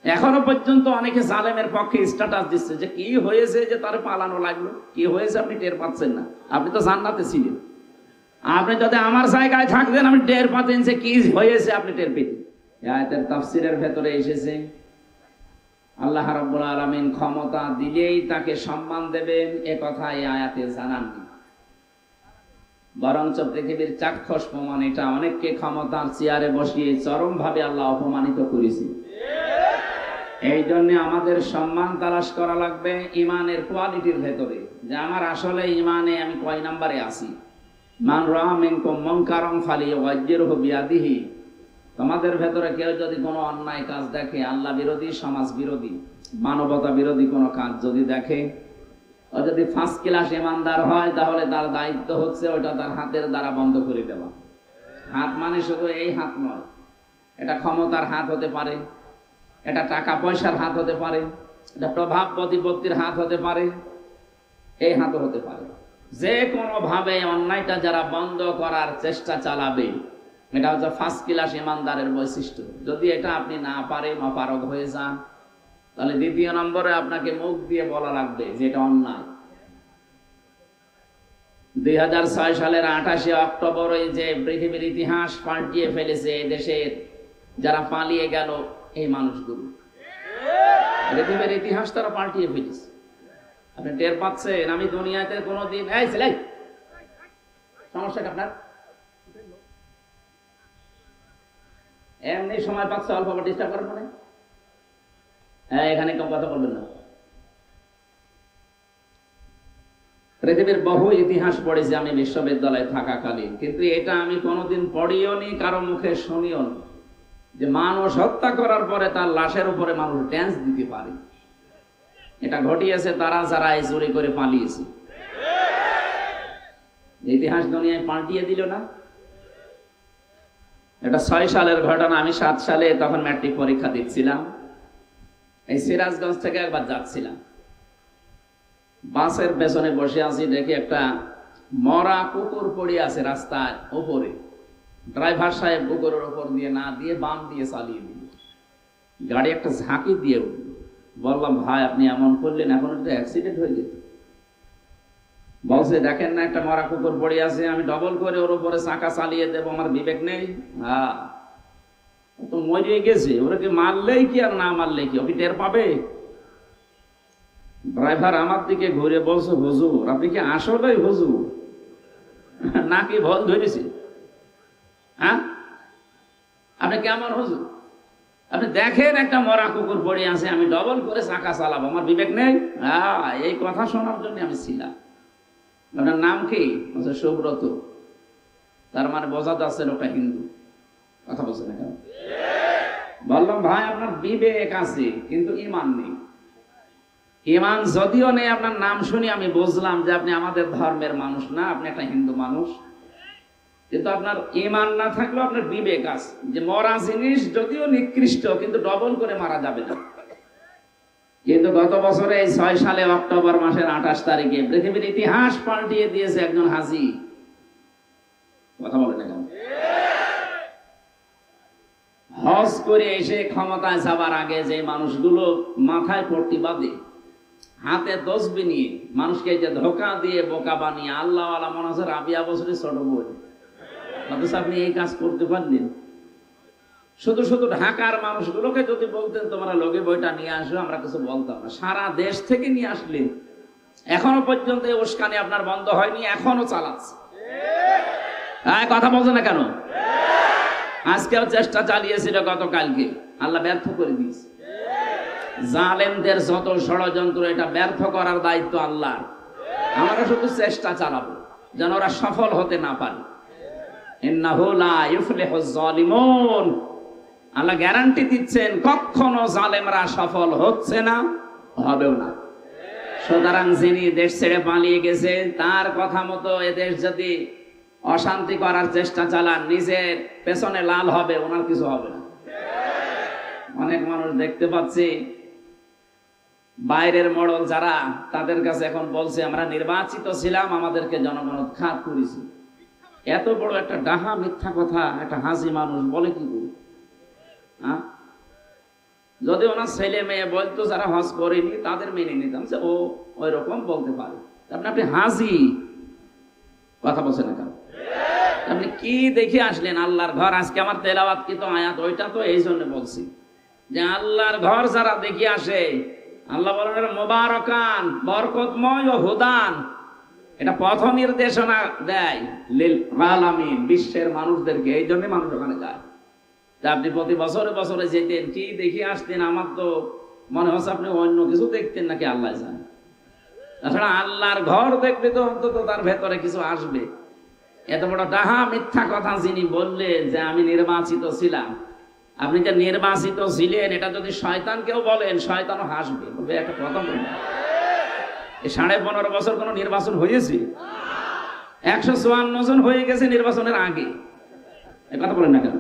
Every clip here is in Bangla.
এখনো পর্যন্ত অনেকে জালেমের পক্ষে স্ট্যাটাস দিচ্ছে যে কি হয়েছে যে তার পালানো লাগলো, কি হয়েছে আপনি টের পাচ্ছেন না, আপনি তো জান্নাতে ছিলেন। আপনি যদি আমার জায়গায় থাকতেন আমি টের পাতেন যে কি হয়েছে, আপনি টের পেতেন। আয়াতের তাফসীরের ভেতরে এসেছে আল্লাহ রাব্বুল আলামিন ক্ষমতা দিলেই তাকে সম্মান দেবেন, এ কথা এই আয়াতে জানাননি। বরঞ্চ পৃথিবীর চাক্ষুষ প্রমাণ এটা, অনেককে ক্ষমতার চেয়ারে বসিয়ে চরম ভাবে আল্লাহ অপমানিত করেছে। এই জন্য আমাদের সম্মান তালাশ করা লাগবে ইমানের কোয়ালিটির ভেতরে, যে আমার আসলে ইমানে আমি কয় নাম্বারে আছি। মান রাআ মিনকুম মুনকারান ফালিয়ুগাইয়্যিরহু বিয়াদিহি। তোমাদের ভেতরে কেউ যদি কোনো অন্যায় কাজ দেখে, আল্লাহ বিরোধী, সমাজ বিরোধী, মানবতা বিরোধী কোনো কাজ যদি দেখে, ও যদি ফার্স্ট ক্লাস ইমানদার হয়, তাহলে তার দায়িত্ব হচ্ছে ওটা তার হাতের দ্বারা বন্ধ করে দেওয়া। হাত মানে শুধু এই হাত নয়, এটা ক্ষমতার হাত হতে পারে, এটা টাকা পয়সার হাত হতে পারে, এটা প্রভাব প্রতিপত্তির হাত হতে পারে, এই হাতও হতে পারে। যে কোনো ভাবে অন্যায়টা যারা বন্ধ করার চেষ্টা চালাবে, এটা হচ্ছে ফার্স্ট ক্লাস ইমানদারের বৈশিষ্ট্য। যদি এটা আপনি না পারেন, অপারগ হয়ে যান, তাহলে দ্বিতীয় নম্বরে আপনাকে মুখ দিয়ে বলা লাগবে যে এটা অন্যায়। 2006 সালের 28 অক্টোবর এই যে পৃথিবীর ইতিহাস পাল্টিয়ে ফেলেছে এই দেশের যারা পালিয়ে গেল, এই মানুষগুলো পৃথিবীর ইতিহাস তারা পাল্টিয়ে ফেলেছে। আপনি টের পাচ্ছেন? আমি দুনিয়াতে কোনোদিন এই ছেলে সমস্যাটা আপনার এমনি সময় পাচ্ছে অল্প ডিস্টার্ব করেন মানে, হ্যাঁ এখানে কম কথা বলবেন না। পৃথিবীর বহু ইতিহাস পড়েছি আমি বিশ্ববিদ্যালয়ে থাকাকালীন, কিন্তু এটা আমি কোনোদিন পড়িও নি, কারো মুখে শুনিও নি যে মানুষ হত্যা করার পরে তার লাশের উপরে মানুষ ড্যান্স দিতে পারে। এটা ঘটিয়েছে তারা যারা এই চুরি করে পালিয়েছে। ইতিহাস দুনিয়ায় পাল্টিয়ে দিল না। এটা 6 সালের ঘটনা। আমি 7 সালে তখন ম্যাট্রিক পরীক্ষা দিচ্ছিলাম। এই সিরাজগঞ্জ থেকে একবার যাচ্ছিলাম, বাসের পেছনে বসে আছি, দেখি একটা মরা কুকুর পড়ে আছে রাস্তার উপরে। ড্রাইভার সাহেব কুকুরের উপর দিয়ে না দিয়ে বাম দিয়ে চালিয়ে দিল, গাড়ি একটা ঝাঁকি দিয়ে উঠল। বললাম ভাই আপনি এমন করলেন, এখন একটা অ্যাক্সিডেন্ট হয়ে যেত। বলছে দেখেন না একটা মরা কুকুর পড়ে আছে, আমি ডবল করে ওর উপরে চাকা চালিয়ে দেবো, আমার বিবেক নেই? হ্যাঁ তো মরে গেছে, ওরা কি মারলেই কি আর না মারলেই কি, ওকে টের পাবে? ড্রাইভার আমার দিকে ঘুরে বলছে হুজুর আপনি কি আসলেই হুজুর নাকি ভুল ধরেছে? হ্যাঁ আপনি কেমন হুজুর? আপনি দেখেন একটা মরা কুকুর পড়ে আছে, আমি ডবল করে চাকা চালাবো, আমার বিবেক নেই? হ্যাঁ এই কথা শোনার জন্য আমি ছিলাম। আপনার নাম কি? সুব্রত। তার মানে বোঝা যাচ্ছে লোকটা হিন্দু। কথা বলছে না কেন? বললাম ভাই আপনার বিবেক আছে কিন্তু ইমান নেই। ইমান যদিও নেই, আপনার নাম শুনি আমি বুঝলাম যে আপনি আমাদের ধর্মের মানুষ না, আপনি একটা হিন্দু মানুষ, কিন্তু আপনার ইমান না থাকলেও আপনার বিবেক আছে যে মরা জিনিস যদিও নিকৃষ্ট কিন্তু ডবল করে মারা যাবে না। কিন্তু গত বছরে এই 6 সালে অক্টোবর মাসের 28 তারিখে পৃথিবীর ইতিহাস পাল্টিয়ে দিয়েছে একজন হাজী। কথা বলে না কেন? হজ করে এসে ক্ষমতায় যাবার আগে যে মানুষগুলো মাথায় পট্টি বাঁধে, হাতে তসবি নিয়ে মানুষকে যে ধোকা দিয়ে বোকা বানিয়ে আল্লাহ আল্লাহ মনে হচ্ছে রাবিয়া বছরের ছোট বই, অথচ আপনি এই কাজ করতে পারলেন। শুধু শুধু ঢাকার মানুষগুলোকে যদি বলতেন তোমরা লগে বইটা নিয়ে আসো, আমরা কিছু বলতাম না। সারা দেশ থেকে নিয়ে আসলেন, এখনো পর্যন্ত এই উস্কানি আপনার বন্ধ হয়নি, এখনো চালাচ্ছে। কথা বলছে না কেন? আজকেও চেষ্টা চালিয়েছিল, গতকালকে আল্লাহ ব্যর্থ করে দিয়েছে। জালেমদের যত ষড়যন্ত্র, এটা ব্যর্থ করার দায়িত্ব আল্লাহর। আমরা শুধু চেষ্টা চালাবো যেন ওরা সফল হতে না পারে। ইন্নাহু লা ইফলিহুজ জালিমুন, আল্লাহ গ্যারান্টি দিচ্ছেন কখনো জালেমরা সফল হচ্ছে না, হবেও না। সুতরাং যিনি দেশ ছেড়ে পালিয়ে গেছে তার কথা মতো এদেশ যদি অশান্তি করার চেষ্টা চালান, নিজের পেছনে লাল হবে, ওনার কিছু হবে না। অনেক মানুষ দেখতে পাচ্ছি বাইরের মডেল যারা, তাদের কাছে এখন বলছে আমরা নির্বাচিত ছিলাম, আমাদেরকে জনগণ উৎখাত করেছে। এত বড় একটা ডাহা মিথ্যা কথা একটা হাজি মানুষ বলে কি করে? যদি ওনার ছেলে মেয়ে বলতো যারা হজ করেনি তাদের মেনে নিতাম যে ও ওই রকম বলতে পারে। আপনি হাজি, কথা বলছেন না কেন? আপনি কি দেখে আসলেন আল্লাহর ঘর? আজকে আমার তেলাওয়াত কি তো আয়াত ওইটা তো এই জন্য বলছি যে আল্লাহর ঘর যারা দেখে আসে, আল্লাহ বলেন মোবারকান, বরকতময় ও হুদান, এটা পথ নির্দেশনা দেয় লিল আলামিন, বিশ্বের মানুষদেরকে। এই জন্য মানুষ ওখানে যায়। তা আপনি প্রতি বছরে বছরে যেতেন, কি দেখে আসতেন? আমার তো মনে হচ্ছে আপনি অন্য কিছু দেখতেন নাকি আল্লাহ জানে। তাছাড়া আল্লাহর ঘর দেখলে তো অন্তত তার ভেতরে কিছু আসবে। এত বড় ডাহা মিথ্যা কথা যিনি বললেন যে আমি নির্বাচিত ছিলাম, আপনি যে নির্বাচিত ছিলেন এটা যদি শয়তানকেও বলেন, শয়তানও হাসবে, বলবে একটা কথা বলবেন। এই 15.5 বছর কোন নির্বাচন হয়েছে? 154 জন হয়ে গেছে নির্বাচনের আগে। এই কথা বলেন না কেন?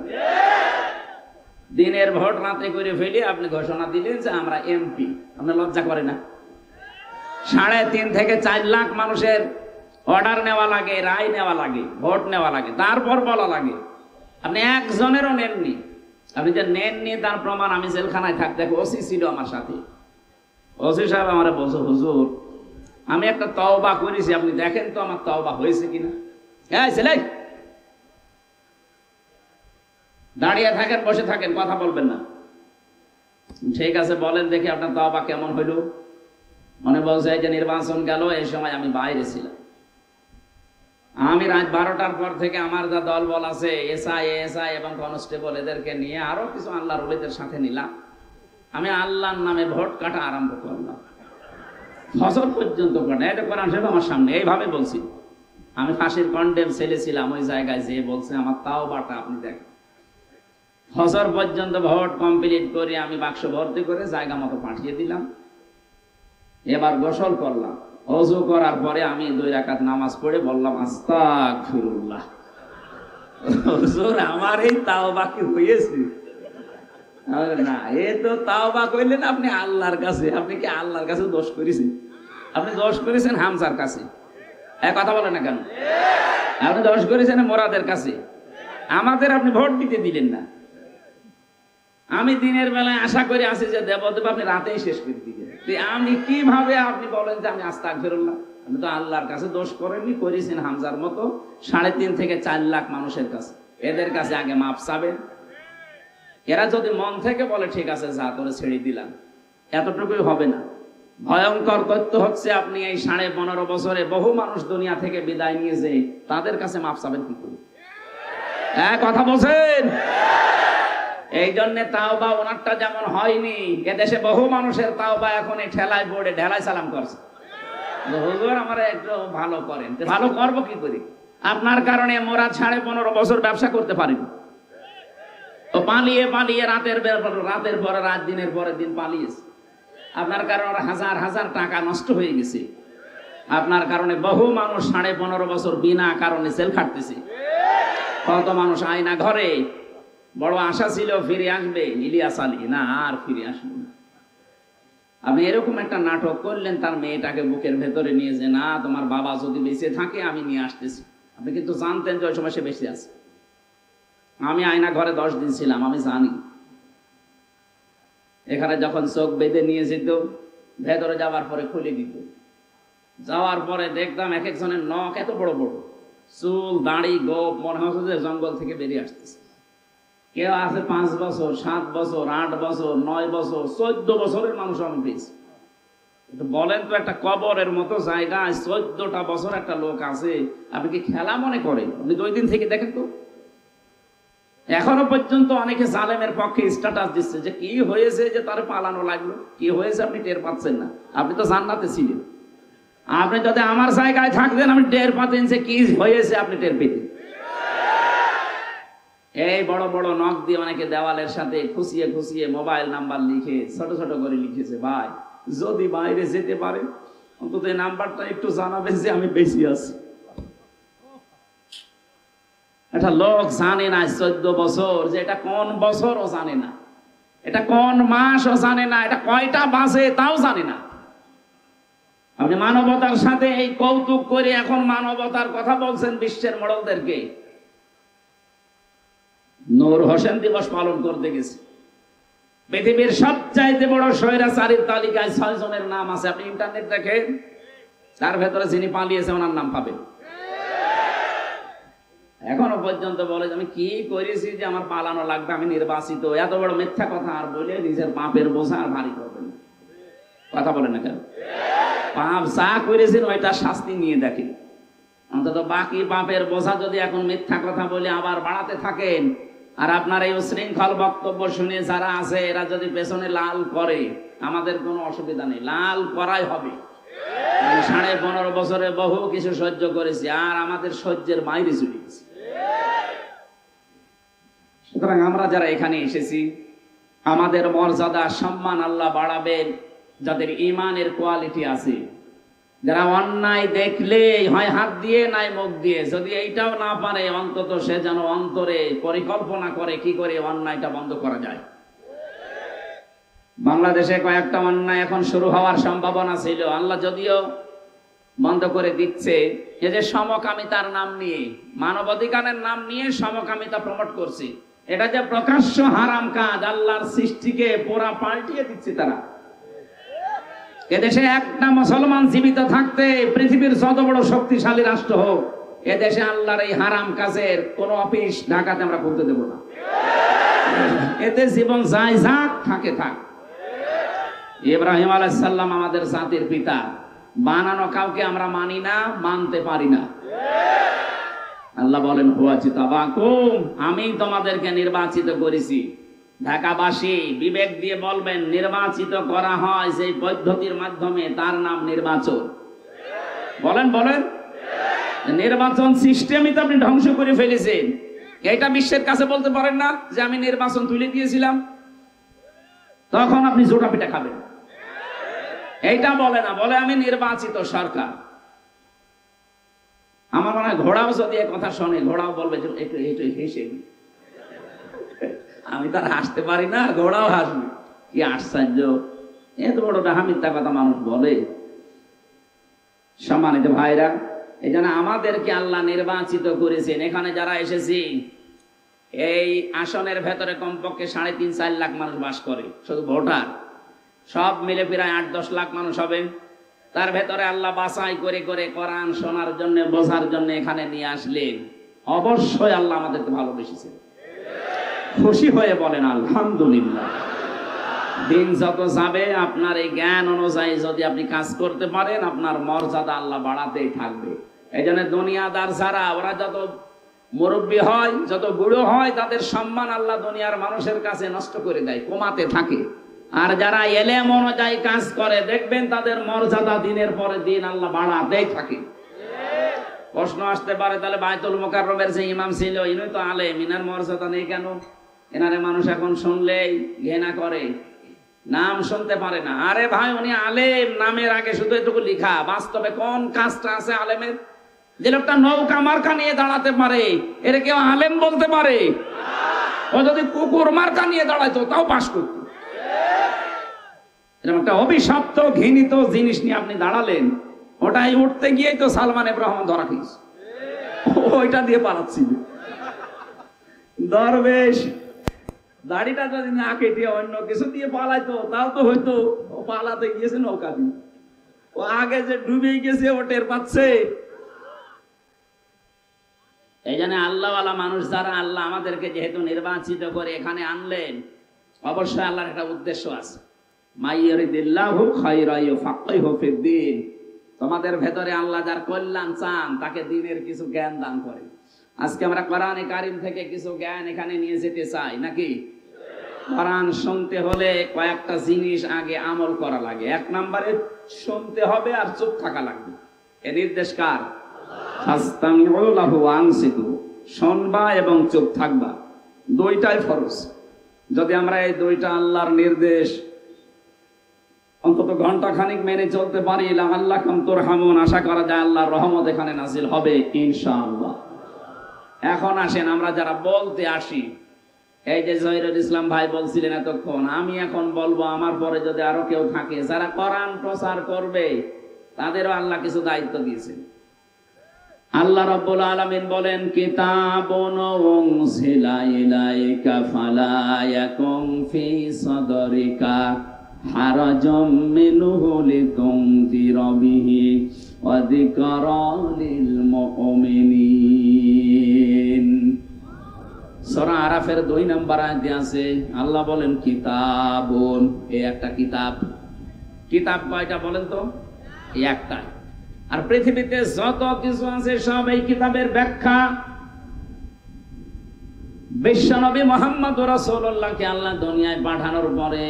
দিনের ভোট রাতে করে ফেলে আপনি ঘোষণা দিলেন যে আমরা এমপি। আপনার লজ্জা করে না? 3.5 থেকে 4 লাখ মানুষের অর্ডার নেওয়া লাগে, রায় নেওয়া লাগে, ভোট নেওয়া লাগে, তারপর বলা লাগে। আপনি একজনেরও নেননি। আপনি যে নেননি তার প্রমাণ আমি জেলখানায় থাকতে, ওসি ছিল আমার সাথে। ওসি সাহেব আমার বলছে, হুজুর আমি একটা তওবা করেছি, আপনি দেখেন তো আমার তওবা হয়েছে কিনা। এই ছেলে, দাঁড়িয়ে থাকেন, বসে থাকেন, কথা বলবেন না। ঠিক আছে, বলেন দেখি আপনার তওবা কেমন হইল। মনে বলছে এই যে নির্বাচন গেল, এই সময় আমি বাইরে ছিলাম। আমি রাত 12টার পর থেকে আমার যা দল বল আছে, এসআই এবং কনস্টেবল, এদেরকে নিয়ে আরো কিছু আল্লাহর ওলিদের সাথে নিলাম। আমি আল্লাহর নামে ভোট কাটা আরম্ভ করলাম, ফজর পর্যন্ত কাটা। এটা কোরআন শরীফ আমার সামনে, এইভাবে বলছি। আমি ফাঁসির কন্ডেম ছেলে ছিলাম, ওই জায়গায় যে বলছে আমার তাওবাটা আপনি দেখেন। ফজর পর্যন্ত ভোট কমপ্লিট করে আমি বাক্স ভর্তি করে জায়গা মতো পাঠিয়ে দিলাম। এবার গোসল করলাম, ওযু করার পরে আমি 2 রাকাত নামাজ পড়ে বললাম আস্তাগফিরুল্লাহ। হুজুর আমার এই তাওবা কি হয়েছে? না, এ তো তাওবা কইলেন আপনি আল্লাহর কাছে। আপনি কি আল্লাহর কাছে দোষ করেছেন? আপনি দোষ করেছেন হামজার কাছে। এক কথা বলেন না কেন? আপনি দোষ করেছেন মোরাদের কাছে। আমাদের আপনি ভোট দিতে দিলেন না। আমি দিনের বেলায় আশা করে আসি যে দেব, আপনি রাতেই শেষ করে দিলেন। আমি কিভাবে আপনি বলেন যে আমি আস্তাগফিরুল্লাহ? আপনি তো আল্লাহর কাছে দোষ করেননি, করেছেন হামজার মতো 3.5 থেকে 4 লাখ মানুষের কাছে। এদের কাছে আগে মাপ চাবেন। এরা যদি মন থেকে বলে ঠিক আছে যা করে ছেড়ে দিলাম, এতটুকুই হবে না। ভয়ঙ্কর তথ্য হচ্ছে আপনি এই 15.5 বছরে বহু মানুষ দুনিয়া থেকে বিদায় নিয়েছে, তাদের কাছে মাপ চাবেন কি করে? কথা বলছেন? এই জন্য তাওবা ওনারটা যেমন হয়নি, এদেশে বহু মানুষের তাওবা এখন এই ঠেলায় বোর্ডে ঢেলায় সালাম করছে। হুজুর আমার একটু ভালো করেন। ভালো করবো কি করে? আপনার কারণে মোরা 15.5 বছর ব্যবসা করতে পারিনি। ও পালিয়ে পালিয়ে রাতের পরে রাত, দিনের পরে দিন পালিয়েছে। আপনার কারণে হাজার হাজার টাকা নষ্ট হয়ে গেছে। আপনার কারণে বহু মানুষ 15.5 বছর বিনা কারণে জেল খাটতেছে। কত মানুষ আয়না ঘরে, বড় আশা ছিল ফিরে আসবে ইলিয়াস আলী, না আর ফিরে আসবে না। আপনি এরকম একটা নাটক করলেন, তার মেয়েটাকে বুকের ভেতরে নিয়ে যে না তোমার বাবা যদি বেঁচে থাকে আমি নিয়ে আসতেছি। আপনি কিন্তু জানতেন যে ওই সময় সে বেঁচে আছে। আমি আয়না ঘরে 10 দিন ছিলাম, আমি জানি। এখানে যখন চোখ বেঁধে নিয়ে যেত, ভেতরে যাওয়ার পরে খুলে দিত। যাওয়ার পরে দেখতাম এক একজনের নখ এত বড় বড়, চুল দাড়ি গোপ, মনে হচ্ছে যে জঙ্গল থেকে বেরিয়ে আসতেছে। কেউ আছে 5 বছর, 7 বছর, 8 বছর, 9 বছর, 14 বছরের মানুষ আমি পেয়েছি। বলেন তো, একটা কবরের মতো জায়গায় 14টা বছর একটা লোক আছে, আপনি কি খেলা মনে করেন? আপনি 2 দিন থেকে দেখেন তো। এখনো পর্যন্ত অনেকে জালেমের পক্ষে স্ট্যাটাস দিচ্ছে যে কি হয়েছে যে তার পালানো লাগলো, কি হয়েছে আপনি টের পাচ্ছেন না। আপনি তো জান্নাতে ছিলেন। আপনি যদি আমার জায়গায় থাকতেন আপনি টের পাতেন যে কি হয়েছে, আপনি টের পেতেন। এই বড় বড় নখ দিয়ে অনেকে দেওয়ালের সাথে খুশিয়ে খুশিয়ে মোবাইল নাম্বার লিখে ছোট ছোট করে লিখেছে, ভাই যদি বাইরে যেতে পারে অন্তত এই নাম্বারটা একটু জানাবেন যে আমি বেশি আছি। একটা লোক জানে না 14 বছর যে এটা কোন বছর ও জানে না, এটা কোন মাস ও জানে না, এটা কয়টা বাজে তাও জানে না। আপনি মানবতার সাথে এই কৌতুক করে এখন মানবতার কথা বলছেন বিশ্বের মোড়লদেরকে। নূর হোসেন দিবস পালন করতে গেছে, পৃথিবীর সবচাইতে বড় স্বৈরাচারীর তালিকায় 6 জনের নাম আছে। আপনি ইন্টারনেট দেখেন, তার ভেতরে যিনি পালিয়েছে ওনার নাম পাবেন। এখনো পর্যন্ত বলে আমি কি করেছি যে আমার পালানো লাগবে, আমি নির্বাচিত। এত বড় মিথ্যা কথা আর বলে নিজের পাপের বোঝা আর ভারী করবেন। কথা বলেন না কেন? পাপ যা করেছেন ওইটা শাস্তি নিয়ে দেখেন। অন্তত বাকি পাপের বোঝা যদি এখন মিথ্যা কথা বলে আবার বাড়াতে থাকেন, আর আপনার এই উশৃঙ্খল বক্তব্য শুনে যারা আছে এরা যদি পেছনে লাল করে, আমাদের কোনো অসুবিধা নেই, লাল করাই হবে। 15.5 বছরে বহু কিছু সহ্য করেছি, আর আমাদের সহ্যের বাইরে চলে গেছে। সুতরাং আমরা যারা এখানে এসেছি, আমাদের মর্যাদা সম্মান আল্লাহ বাড়াবেন যাদের ঈমানের কোয়ালিটি আছে, যারা অন্যায় দেখলে হয় হাত দিয়ে নাই মুখ দিয়ে, যদি এইটাও না পারে অন্তত সে যেন অন্তরে পরিকল্পনা করে কি করে অন্যায়টা বন্ধ করা যায়। বাংলাদেশে কয়েকটা অন্যায় এখন শুরু হওয়ার সম্ভাবনা ছিল, আল্লাহ যদিও বন্ধ করে দিচ্ছে। এই যে সমকামিতার নাম নিয়ে, মানবাধিকারের নাম নিয়ে সমকামিতা প্রমোট করছে, এটা যে প্রকাশ্য হারাম কাজ, আল্লাহর সৃষ্টিকে পুরা পাল্টিয়ে দিচ্ছে তারা। এদেশে একটা মুসলমান জীবিত থাকতে পৃথিবীর যত বড় শক্তিশালী রাষ্ট্র হোক, এদেশে আল্লাহর এই হারাম কাজের কোন অফিস ঢাকাতে আমরা খুলতে দেব না। এতে জীবন যায় যাক, থাকে থাক। ইব্রাহিম আলাইহিস সালাম আমাদের জাতির পিতা, বানানো কাউকে আমরা মানি না, মানতে পারি না। আল্লাহ বলেন হুয়াজিতাবাকুম, আমি তোমাদেরকে নির্বাচিত করেছি। ঢাকাবাসী বিবেক দিয়ে বলবেন, নির্বাচিত করা হয় যে পদ্ধতির মাধ্যমে, তার নাম নির্বাচন। বলেন বলেন, নির্বাচন সিস্টেমই তো আপনি ধ্বংস করে ফেলেছেন। এটা বিশ্বের কাছে বলতে পারেন না যে আমি নির্বাচন তুলে দিয়েছিলাম, তখন আপনি জোটা পিঠা খাবেন। এইটা বলে না, বলে আমি নির্বাচিত সরকার। আমার মনে হয় ঘোড়াও যদি এক কথা শোনে, ঘোড়াও বলবে যে একটু একটু হেসে। আমি তার হাসতে পারি না, ঘোড়াও হাসবে। কি আশ্চর্য, এত বড় ডাহা মিথ্যা কথা মানুষ বলে। সম্মানিত ভাইরা, এই জন্য আমাদেরকে আল্লাহ নির্বাচিত করেছেন। এখানে যারা এসেছি, এই আসনের ভেতরে কমপক্ষে 3.5-4 লাখ মানুষ বাস করে, শুধু ভোটার সব মিলে প্রায় 8-10 লাখ মানুষ হবে। তার ভেতরে আল্লাহ বাছাই করে করে কোরআন শোনার জন্য, বোঝার জন্য এখানে নিয়ে আসলেন। অবশ্যই আল্লাহ আমাদেরকে ভালোবেসেছেন। খুশি হয়ে বলেন আলহামদুলিল্লাহ। দিন যত যাবে আপনার এই জ্ঞান অনুযায়ী যদি আপনি কাজ করতে পারেন, আপনার মর্যাদা আল্লাহ বাড়াতেই থাকবে। এই জন্য দুনিয়াদার যারা, ওরা যত মুরব্বী হয়, যত বুড়ো হয়, তাদের সম্মান আল্লাহ দুনিয়ার মানুষের কাছে নষ্ট করে দেয়, কমাতে থাকে। আর যারা এলেম অনুযায়ী কাজ করে, দেখবেন তাদের মর্যাদা দিনের পরে দিন আল্লাহ বাড়াতেই থাকে। প্রশ্ন আসতে পারে, তাহলে বাইতুল মুকাররমের যে ইমাম ছিল, ইনি তো আলেম, ইনার মর্যাদা নেই কেন? এনারে মানুষ এখন শুনলেই ঘৃণা করে, নাম শুনতে পারে না। আরে ভাই, উনি আলেম, নামের আগে শুধু এটুকু লিখা। বাস্তবে কোন কাজটা আছে আলেমের? যে লোকটা নৌকা মার্কা নিয়ে দাঁড়াতে পারে, এর কেউ আলেম বলতে পারে? ও যদি কুকুর মার্কা নিয়ে দাঁড়াইতো তাও পাস করত। এরকম একটা অভিশপ্ত ঘৃণিত জিনিস নিয়ে আপনি দাঁড়ালেন, ওটাই উঠতে গিয়েই তো সালমান ইব্রাহিম ধরা খেয়েছে, ওইটা দিয়ে পালাচ্ছিল। দরবেশ দাড়িটা যদি না কেটে অন্য কিছু দিয়ে পালাইতো তাও তো হয়তো। ও পালাতে গিয়েছে নৌকা দিয়ে, ও আগে যে ডুবে গেছে ও টের পাচ্ছে। এই জন্য আল্লাহওয়ালা মানুষ যারা, আল্লাহ আমাদেরকে যেহেতু নির্বাচিত করে এখানে আনলেন, অবশ্যই আল্লাহর একটা উদ্দেশ্য আছে। মাইয়ারিদিল্লাহু খায়রা ইউফাক্কিহু ফিদ্দীন, তোমাদের ভেতরে আল্লাহ যার কল্যাণ চান তাকে দ্বীনের কিছু জ্ঞান দান করে। আজকে আমরা কোরআনে কারিম থেকে কিছু জ্ঞান এখানে নিয়ে যেতে চাই নাকি? কোরআন শুনতে হলে কয়েকটা জিনিস আগে আমল করা লাগে। 1 নম্বরে শুনতে হবে আর চুপ থাকা লাগবে। এর নির্দেশ কার? ফাসতামিউ লাহু ওয়া আনসিতু, শুনবা এবং চুপ থাকবা, দুইটাই ফরজ। যদি আমরা এই দুইটা আল্লাহর নির্দেশ অন্তত ঘন্টা খানিক মেনে চলতে পারি, লাআল্লাকুম তুরহামুন, আশা করা যায় আল্লাহর রহমত এখানে নাজিল হবে ইনশাআল্লাহ। এখন আসেন আমরা যারা বলতে আসি, এই যে জহিরুল ইসলাম ভাই বলছিলেন এতক্ষণ, আমি এখন বলবো, আমার পরে যদি আরো কেউ থাকে যারা কোরআন প্রচার করবে, তাদেরও আল্লাহ কিছু দায়িত্ব দিয়েছেন। আল্লাহ রাব্বুল আলামিন বলেন কিতাবুন উনজিলা ইলাইকা ফালা ইয়াকুম ফি সাদরিকা হারাজাম মিনহু লিতুনযিরা বিহি ওয়া যিকরা লিল মুমিনিন। সূরা আরাফের 2 নম্বর আয়াতে আছে আল্লাহ বলেন কিতাবুন, এই একটা কিতাব। কিতাব কয়টা বলেন তো? এই একটা। আর পৃথিবীতে যত কিছু আছে সব এই কিতাবের ব্যাখ্যা। বিশ্বনবী মুহাম্মদ রাসূলুল্লাহকে আল্লাহ দুনিয়ায় পাঠানোর পরে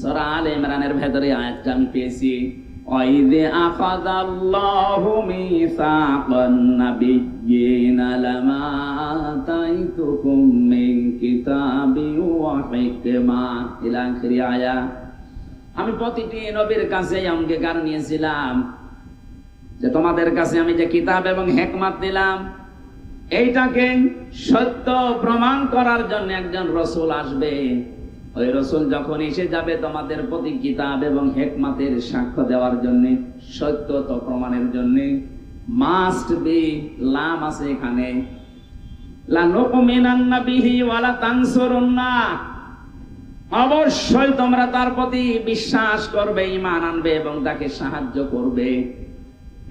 সূরা আলে ইমরানের ভেতরে আয়াতটা আমি পেয়েছি, ওয়াইযে আখাযাল্লাহু মিসাকান নাবিয়্যিনা লামা আতাইতুকুম মিন কিতাবিন ওয়া হিকমা ইলা আখিরি আয়া। আমি প্রতিটি নবীর কাছে অঙ্গীকার নিয়েছিলাম যে তোমাদের কাছে আমি যে কিতাব এবং হিকমত দিলাম এইটাকে সত্য প্রমাণ করার জন্য একজন রাসূল আসবে। ওই রাসূল যখন এসে যাবে তোমাদের প্রতি কিতাব এবং হিকমতের সাক্ষ্য দেওয়ার জন্য, সত্যতা প্রমাণের জন্য মাস্ট বি, লাম আছে এখানে, লা নুমিনান্না বিহি ওয়া লা তানসুরুন্না, অবশ্যই তোমরা তার প্রতি বিশ্বাস করবে, ঈমান আনবে এবং তাকে সাহায্য করবে।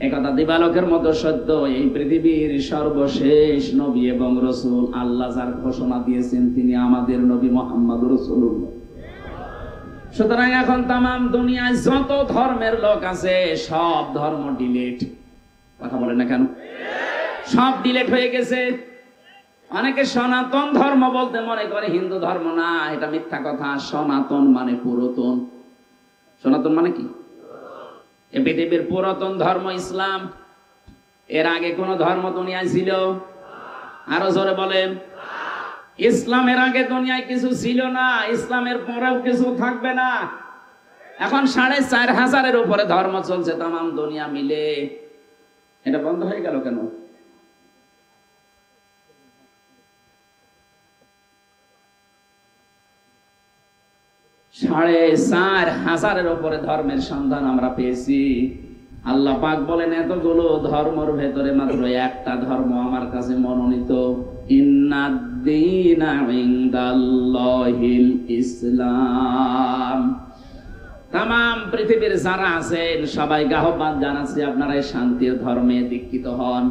একথা দিবালোকের মতো সত্য। এই পৃথিবীর সর্বশেষ নবী এবং রাসূল আল্লাহ যার ঘোষণা দিয়েছেন তিনি আমাদের নবী মুহাম্মদ রাসূলুল্লাহ। সুতরাং এখন তামাম দুনিয়ায় যত ধর্মের লোক আছে সব ধর্ম ডিলিট। কথা বলেন না কেন? সব ডিলিট হয়ে গেছে। অনেকে সনাতন ধর্ম বলতে মনে করে হিন্দু ধর্ম, না, এটা মিথ্যা কথা। সনাতন মানে পুরাতন। সনাতন মানে কি? এই পৃথিবীর পুরাতন ধর্ম ইসলাম। এর আগে কোন ধর্ম দুনিয়ায় ছিল? আরো জোরে বলেন। ইসলামের আগে দুনিয়ায় কিছু ছিল না, ইসলামের পরেও কিছু থাকবে না। এখন ৪৫০০-এর উপরে ধর্ম চলছে তামাম দুনিয়া মিলে। এটা বন্ধ হয়ে গেল কেন? ৳৪৫০০-এর উপরে ধর্মের সন্ধান আমরা পেয়েছি। আল্লাহ পাক বলেন এতগুলো ধর্মের ভেতরে মাত্র একটা ধর্ম আমার কাছে মনোনীত, ইন্নাদ-দীনা ইনদাল্লাহিল ইসলাম। তামাম পৃথিবীর যারা আছেন সবাইকে আহ্বান জানাচ্ছি আপনারা এই শান্তির ধর্মে দীক্ষিত হন।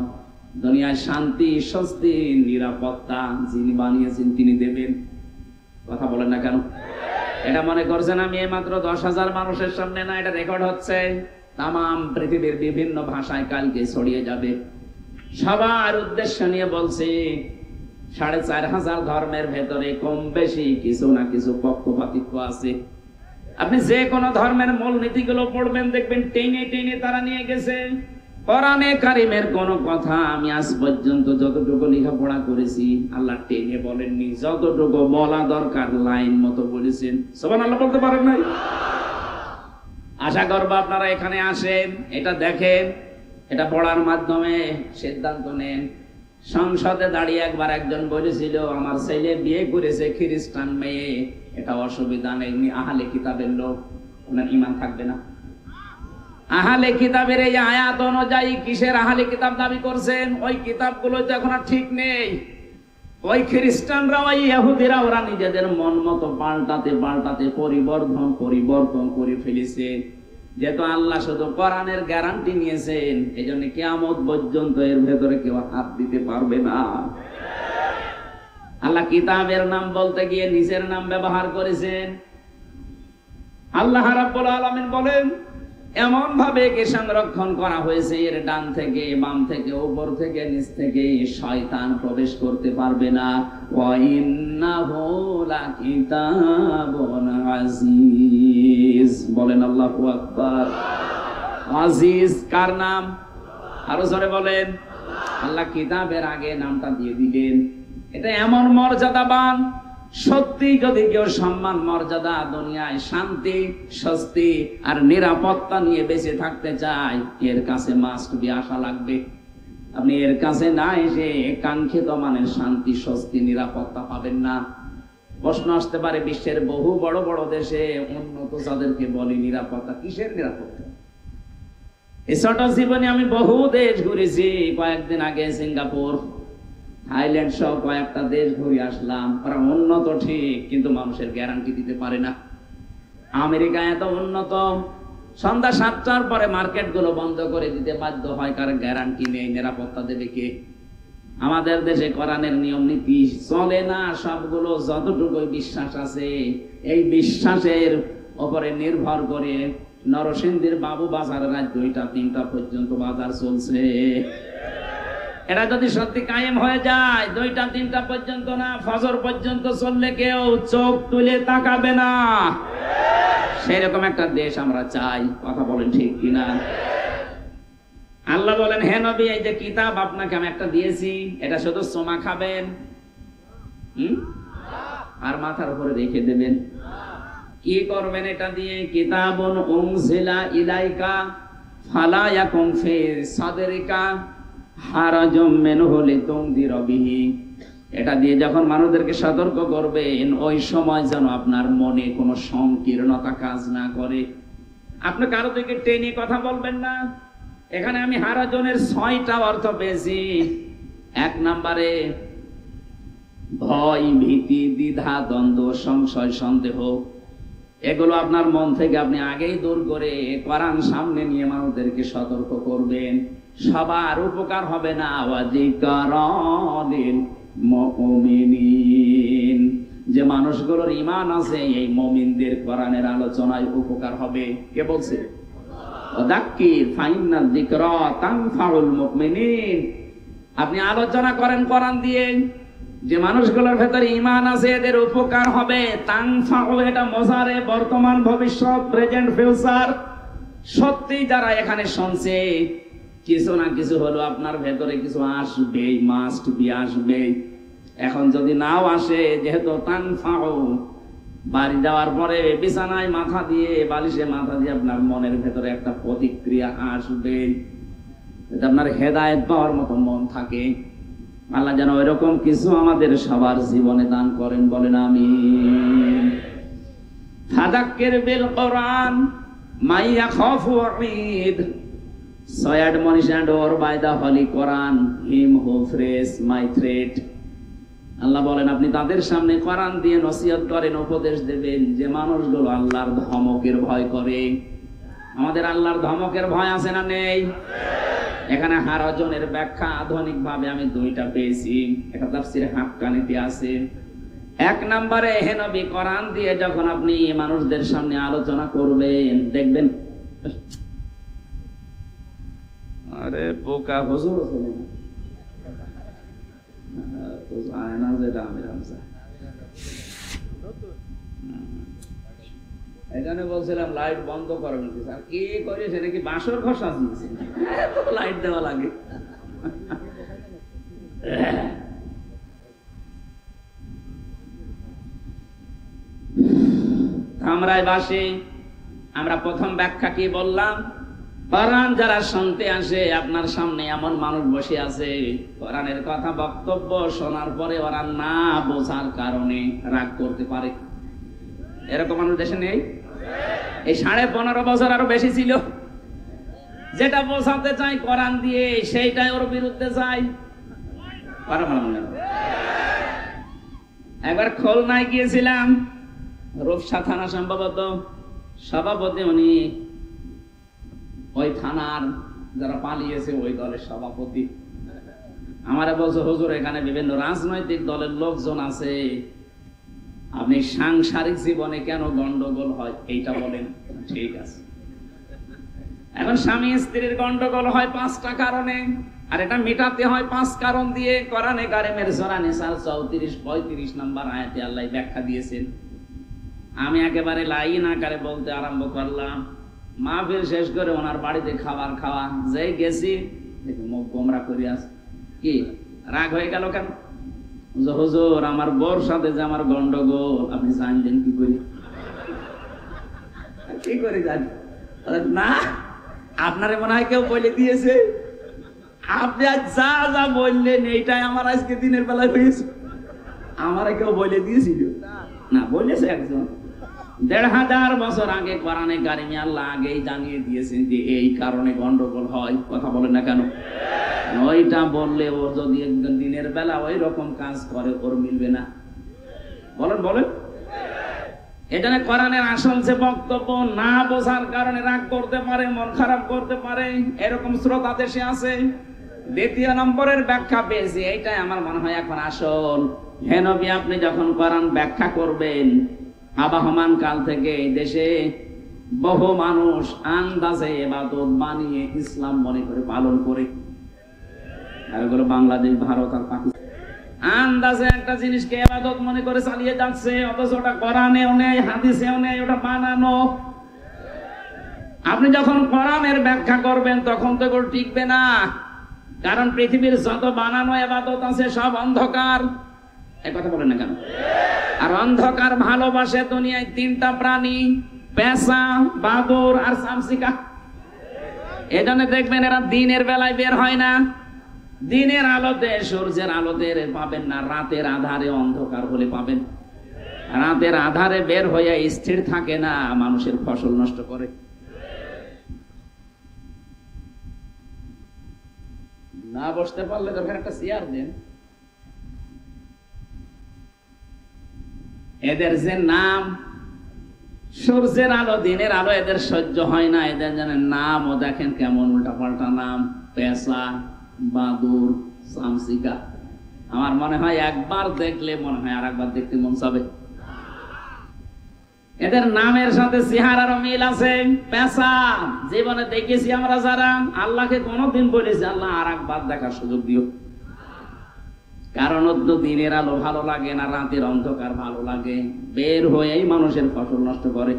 দুনিয়ায় শান্তি, স্বস্তি, নিরাপত্তা যিনি বানিয়েছেন তিনি দেবেন। কথা বলেন না কেন? এটা মনে করছেন আমি মাত্র ১০,০০০ মানুষের সামনে, না, এটা রেকর্ড হচ্ছে তামাম পৃথিবীর বিভিন্ন ভাষায় কালকে ছড়িয়ে যাবে। সবার উদ্দেশ্য নিয়ে বলছি ৪৫০০ ধর্মের ভেতরে কম বেশি কিছু না কিছু পক্ষপাতিত্ব আছে। আপনি যে কোনো ধর্মের মূল নীতিগুলো পড়বেন দেখবেন টেনে টেনে তারা নিয়ে গেছে। কোরআনে কারিমের কোন কথা আমি আজ পর্যন্ত যতটুকু লেখাপড়া করেছি আল্লাহ টেনে বলেননি, যতটুকু বলা দরকার লাইন মতো বলেছেন। সুবহানাল্লাহ বলতে পারেন নাই? আশা করব আপনারা এখানে আসেন, এটা দেখেন, এটা পড়ার মাধ্যমে সিদ্ধান্ত নেন। সংসদে দাঁড়িয়ে একবার একজন বলেছিল আমার ছেলে বিয়ে করেছে খ্রিস্টান মেয়ে, এটা অসুবিধা নেই, উনি আহলে কিতাবের লোক, ওনার ঈমান থাকবে না। আহলে কিতাবের এই আয়াত অনুযায়ী কিসের আহলে কিতাব দাবি করছেন? ওই কিতাবগুলো তো এখন আর ঠিক নেই। ওই খ্রিস্টানরা, ওই ইহুদিরা ওরা নিজেদের মন মতো পাল্টাতে পাল্টাতে পরিবর্তন করে ফেলেছে। যেহেতু আল্লাহ শুধু কোরআনের গ্যারান্টি নিয়েছেন, এই জন্য কিয়ামত পর্যন্ত এর ভেতরে কেউ হাত দিতে পারবে না। আল্লাহ কিতাবের নাম বলতে গিয়ে নিজের নাম ব্যবহার করেছেন। আল্লাহ রাব্বুল আলামিন বলেন এমন ভাবে একে সংরক্ষণ করা হয়েছে, এর ডান থেকে বাম থেকে উপর থেকে নিচ থেকে শয়তান প্রবেশ করতে পারবে না। ওয়া ইন্নাহু লাকিতাবুন আজিজ। বলেন আল্লাহু আকবার। আজিজ কার নাম? আরো জোরে বলেন। আল্লাহ কিতাবের আগে নামটা দিয়ে দিলেন। এটা এমন মর্যাদাবান, সত্যি যদি কেউ সম্মান মর্যাদা দুনিয়ায় শান্তি স্বস্তি আর নিরাপত্তা নিয়ে বেঁচে থাকতে চায় এর কাছে মাস্ট বি আসা লাগবে। আপনি এর কাছে না এসে কাঙ্ক্ষিত মানের শান্তি স্বস্তি নিরাপত্তা পাবেন না। প্রশ্ন আসতে পারে বিশ্বের বহু বড় বড় দেশে উন্নত যাদেরকে বলে নিরাপত্তা, কিসের নিরাপত্তা? এই ছোট জীবনে আমি বহু দেশ ঘুরেছি। কয়েকদিন আগে সিঙ্গাপুর, থাইল্যান্ড সহ কয়েকটা দেশ ঘুরে আসলাম। ওরা উন্নত ঠিক, কিন্তু মানুষের গ্যারান্টি দিতে পারে না। আমেরিকা এত উন্নত, সন্ধ্যা 7টার পরে মার্কেট গুলো বন্ধ করে দিতে বাধ্য হয়, কারণ গ্যারান্টি নেই, নিরাপত্তা দেবে কে? আমাদের দেশে কোরআনের নিয়ম নীতি চলে না, সবগুলো যতটুকু বিশ্বাস আছে এই বিশ্বাসের উপরে নির্ভর করে নরসিংদীর বাবু বাজার রাত 2টা-3টা পর্যন্ত বাজার চলছে। এটা যদি সত্যি কায়েম হয়ে যায়, 2টা-3টা পর্যন্ত না, ফজর পর্যন্ত চললে কেউ চোখ তুলে তাকাবে না। সেরকম একটা দেশ আমরা চাই। কথা বলেন ঠিক কিনা? আল্লাহ বলেন, হে নবী, এই যে কিতাব আপনাকে আমি একটা দিয়েছি, এটা শুধু সোমা খাবেন আর মাথার উপরে রেখে দেবেন। কি করবেন এটা দিয়ে? কিতাবুন উনজিলা ইলাইকা ফালা ইয়াকুম ফি সাদরিকা হারাজুম মিনহু লিতুনদিরা বিহি। এটা দিয়ে যখন মানুষদেরকে সতর্ক করবেন, ওই সময় যেন আপনার মনে কোনো সংকীর্ণতা কাজ না করে। আপনি কারো দিকে টেনে কথা বলবেন না। এখানে আমি হারাজনের 6টা অর্থ পেয়েছি। 1 নম্বরে ভয়, ভীতি, দ্বিধা, দ্বন্দ্ব, সংশয়, সন্দেহ, এগুলো আপনার মন থেকে আপনি আগেই দূর করে কোরআন সামনে নিয়ে মানুষদেরকে সতর্ক করবেন। সবার উপকার হবে না। ওয়াজিকারালিল মুমিনিন, যে মানুষগুলোর ঈমান আছে এই মুমিনদের কোরআনের আলোচনায় উপকার হবে। কে বলছে? ওয়াদাক্কির ফাইন্না যিকরা তানফাউল মুমিনিন। আপনি আলোচনা করেন কোরআন দিয়ে, যে মানুষগুলোর ভেতরে ঈমান আছে এদের উপকার হবে। তানফাউ, এটা মুজারে, বর্তমান, ভবিষ্যৎ, প্রেজেন্ট, ফিউচার। সত্যি যারা এখানে শুনছে, কিছু না কিছু হলো আপনার ভেতরে কিছু আসবে, মাস্ট বি আসবে। এখন যদি নাও আসে, যেহেতু তানফাউ, বাড়ি যাওয়ার পরে বিছানায় মাথা দিয়ে, বালিশে মাথা দিয়ে আপনার মনের ভেতরে একটা প্রতিক্রিয়া আসবে, আপনার হেদায়েত পাওয়ার মতো মন থাকে। আল্লাহ যেন এরকম কিছু আমাদের সবার জীবনে দান করেন, বলেন আমিন। ফাযাক্কির বিল কোরআন মাই ইয়াখাফু ওয়াঈদ, so admonish and or by the holy Quran him who fears my threat। আল্লাহ বলেন, আপনি তাদের সামনে কোরআন দিয়ে নসিহত করেন, উপদেশ দেবেন, যে মানুষগুলো আল্লাহর ধমকের ভয় করে। আমাদের আল্লাহর ধমকের ভয় আছে না নেই? এখানে হারাজনের ব্যাখ্যা আধুনিক ভাবে আমি 2টা পেয়েছি। একটা তাফসীরে হাক্কানীতে আছে। 1 নম্বরে, হে নবী, কোরআন দিয়ে যখন আপনি মানুষদের সামনে আলোচনা করবেন, দেখবেন আরে বোকা হুজুর তো যায় না, যেটা আমি রামসা এখানে বলছিলাম লাইট বন্ধ করবেন, আর কি করেছে নাকি বাঁশর ঘর সাজিয়েছে, লাইট দেওয়া লাগে। আমরাই বাসি। আমরা প্রথম ব্যাখ্যা কি বললাম? কোরআন যারা শুনতে আসে, আপনার সামনে এমন মানুষ বসে আছে, কোরআনের কথা বক্তব্য শোনার পরে ওরা না বোঝার কারণে রাগ করতে পারে। এরকম মানুষ দেশে নেই? এই 15.5 বছর আরো বেশি ছিল। যেটা বোঝাতে চাই কোরআন দিয়ে, সেইটাই ওর বিরুদ্ধে যায়। একবার খুলনায় গিয়েছিলাম, রূপসা থানা সম্ভবত সভাপতি, উনি ওই থানার যারা পালিয়েছে ওই দলের সভাপতি। আমারে বলছে, হুজুর, এখানে বিভিন্ন রাজনৈতিক দলের লোকজন আছে, আপনি সাংসারিক জীবনে কেন গন্ডগোল হয় এইটা বলেন। ঠিক আছে, এখন স্বামী স্ত্রীর গন্ডগোল হয় 5টা কারণে, আর এটা মেটাতে হয় 5 কারণ দিয়ে। কোরআনে কারিমের সূরা নিসা 34-35 নম্বর আয়াতে আল্লাহ ব্যাখ্যা দিয়েছেন। আমি একেবারে লাইন আকারে বলতে আরম্ভ করলাম। মাহফিল শেষ করে ওনার বাড়িতে খাবার খাওয়া, যেই গেছি মুখ গোমরা করে আছে। কি রাগ হয়ে গেল কেন? হুজুর, আমার বউর সাথে যে আমার গন্ডগোল, আপনি জানলেন কি করে? কি করে জানেন? না, আপনারে মনে হয় কেউ বলে দিয়েছে। আপনি আজ যা যা বললেন এইটাই আমার আজকে দিনের বেলায় হয়েছে। আমারে কেউ বলে দিয়েছিল না? বলেছে একজন। 1500 বছর আগে কোরআনে কারিমে আল্লাহ আগেই জানিয়ে দিয়েছেন যে এই কারণে গন্ডগোল হয়। কথা বলেন না কেন? ওইটা বললে ও যদি একদিন দিনের বেলা ওই রকম কাজ করে ওর মিলবে না। বলেন বলেন। এটা না কোরআনের আসল যে বক্তব্য না বোঝার কারণে রাগ করতে পারে, মন খারাপ করতে পারে, এরকম শ্রোতা দেশে আছে। দ্বিতীয় নম্বরের ব্যাখ্যা পেয়েছি, এইটাই আমার মনে হয় এখন আসল। হে নবী, আপনি যখন কোরআন ব্যাখ্যা করবেন, আবহমান কাল থেকে এই দেশে বহু মানুষ আন্দাজে ইবাদত বানিয়ে ইসলাম মনে করে পালন করে, আর ওগুলো বাংলাদেশ, ভারত আর পাকিস্তান আন্দাজে একটা জিনিসকে ইবাদত মনে করে চালিয়ে যাচ্ছে, অথচ ওটা কোরআনেও নেই, হাদিসেও নেই, ওটা বানানো। আপনি যখন কোরআনের ব্যাখ্যা করবেন তখন তো এগুলো টিকবে না, কারণ পৃথিবীর যত বানানো ইবাদত আছে সব অন্ধকার। এই কথা বলেন না কেন? আর অন্ধকার ভালোবাসে দুনিয়ায় 3টা প্রাণী, পেঁচা, বাদুড় আর চামচিকা। এজন্য দেখবেন এরা দিনের বেলায় বের হয় না, দিনের আলোতে, সূর্যের আলোতে পাবেন না, রাতের আধারে অন্ধকার হলে পাবেন। রাতের আধারে বের হয়ে স্থির থাকে না, মানুষের ফসল নষ্ট করে। না বসতে পারলে দরকার একটা চেয়ার দেন। এদের যে নাম, সূর্যের আলো, দিনের আলো এদের সহ্য হয় না, এদের জানেন নামও দেখেন কেমন উল্টাপাল্টা নাম, পেঁচা, বাদুর, চামচিকা। আমার মনে হয় একবার দেখলে মনে হয় আর একবার দেখতে মন চাবে। এদের নামের সাথে চেহারারও মিল আছে। পেঁচা জীবনে দেখেছি আমরা যারা, আল্লাহকে কোনোদিন বলেছি আল্লাহ আর একবার দেখার সুযোগ দিও, কারণ তো দিনের আলো ভালো লাগে না, রাতের অন্ধকার ভালো লাগে, বের হয়েই মানুষের ফসল নষ্ট করে।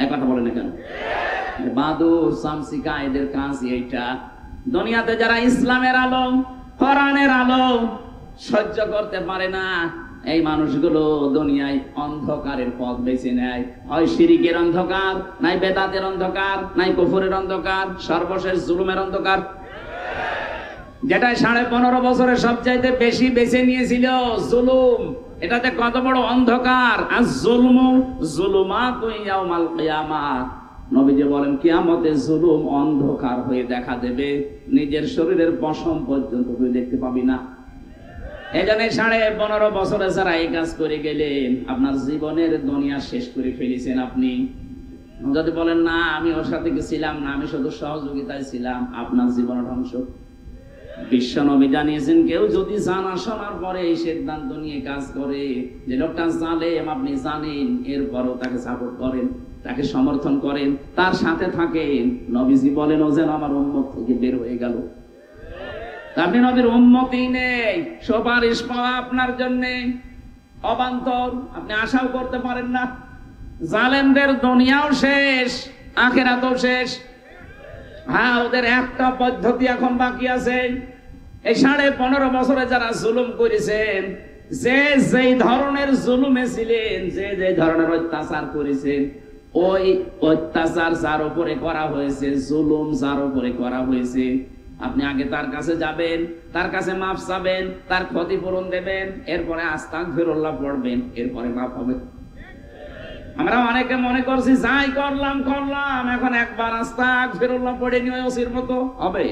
এক কথা বলে না কেন? বাদুর, চামচিকা এদের কাজ এইটা। দুনিয়াতে যারা ইসলামের আলো, কোরআনের আলো সহ্য করতে পারে না, এই মানুষগুলো দুনিয়ায় অন্ধকারের পথ বেছে নেয়। হয় শিরিকের অন্ধকার, নাই বেদাতের অন্ধকার, নাই কুফরের অন্ধকার, সর্বশেষ জুলুমের অন্ধকার, যেটা 15.5 বছরে সবচাইতে বেশি বেছে নিয়েছিল জুলুম। এটাতে কত বড় অন্ধকার। আর জুলুমু যুলুমাতুন ইয়াউমাল কিয়ামাহ, নবীজি বলেন কিয়ামতে জুলুম অন্ধকার হয়ে দেখা দেবে, নিজের শরীরের পশম পর্যন্ত তুই দেখতে পাবি না। এই জন্য 15.5 বছরে যারা এই কাজ করে গেলেন, আপনার জীবনের দুনিয়া শেষ করে ফেলেছেন। আপনি যদি বলেন না আমি ওর সাথে ছিলাম না, আমি শুধু সহযোগিতায় ছিলাম, আপনার জীবন ধ্বংস। বিশ্ব নবী জানিয়েছেন, কেউ যদি জানা শোনার পরে এই সিদ্ধান্ত নিয়ে কাজ করে যে লোকটা জালেম, আপনি জানেন, এরপরও তাকে সাপোর্ট করেন, তাকে সমর্থন করেন, তার সাথে থাকেন, নবীজি বলেন ও যেন আমার উম্মত থেকে বের হয়ে গেল। আপনি নবীর উম্মতই নেই, সুপারিশ পাওয়া আপনার জন্য অবান্তর, আপনি আশাও করতে পারেন না। জালেমদের দুনিয়াও শেষ, আখিরাতও শেষ। হ্যাঁ, ওদের একটা পদ্ধতি এখন বাকি আছে। এই 15.5 বছরে যারা জুলুম করেছেন, যে যেই ধরনের জুলুমে ছিলেন, যে যে ধরনের অত্যাচার করেছেন, ওই অত্যাচার যার উপরে করা হয়েছে, জুলুম যার উপরে করা হয়েছে, আপনি আগে তার কাছে যাবেন, তার কাছে মাফ চাবেন, তার ক্ষতিপূরণ দেবেন, এরপরে আস্তাগফিরুল্লাহ পড়বেন, এরপরে মাফ হবে। আমরা অনেকে মনে করছি যাই করলাম, এখন একবার আস্তাগফিরুল্লাহ পড়ে নিয়ে ওসির মতো হবে।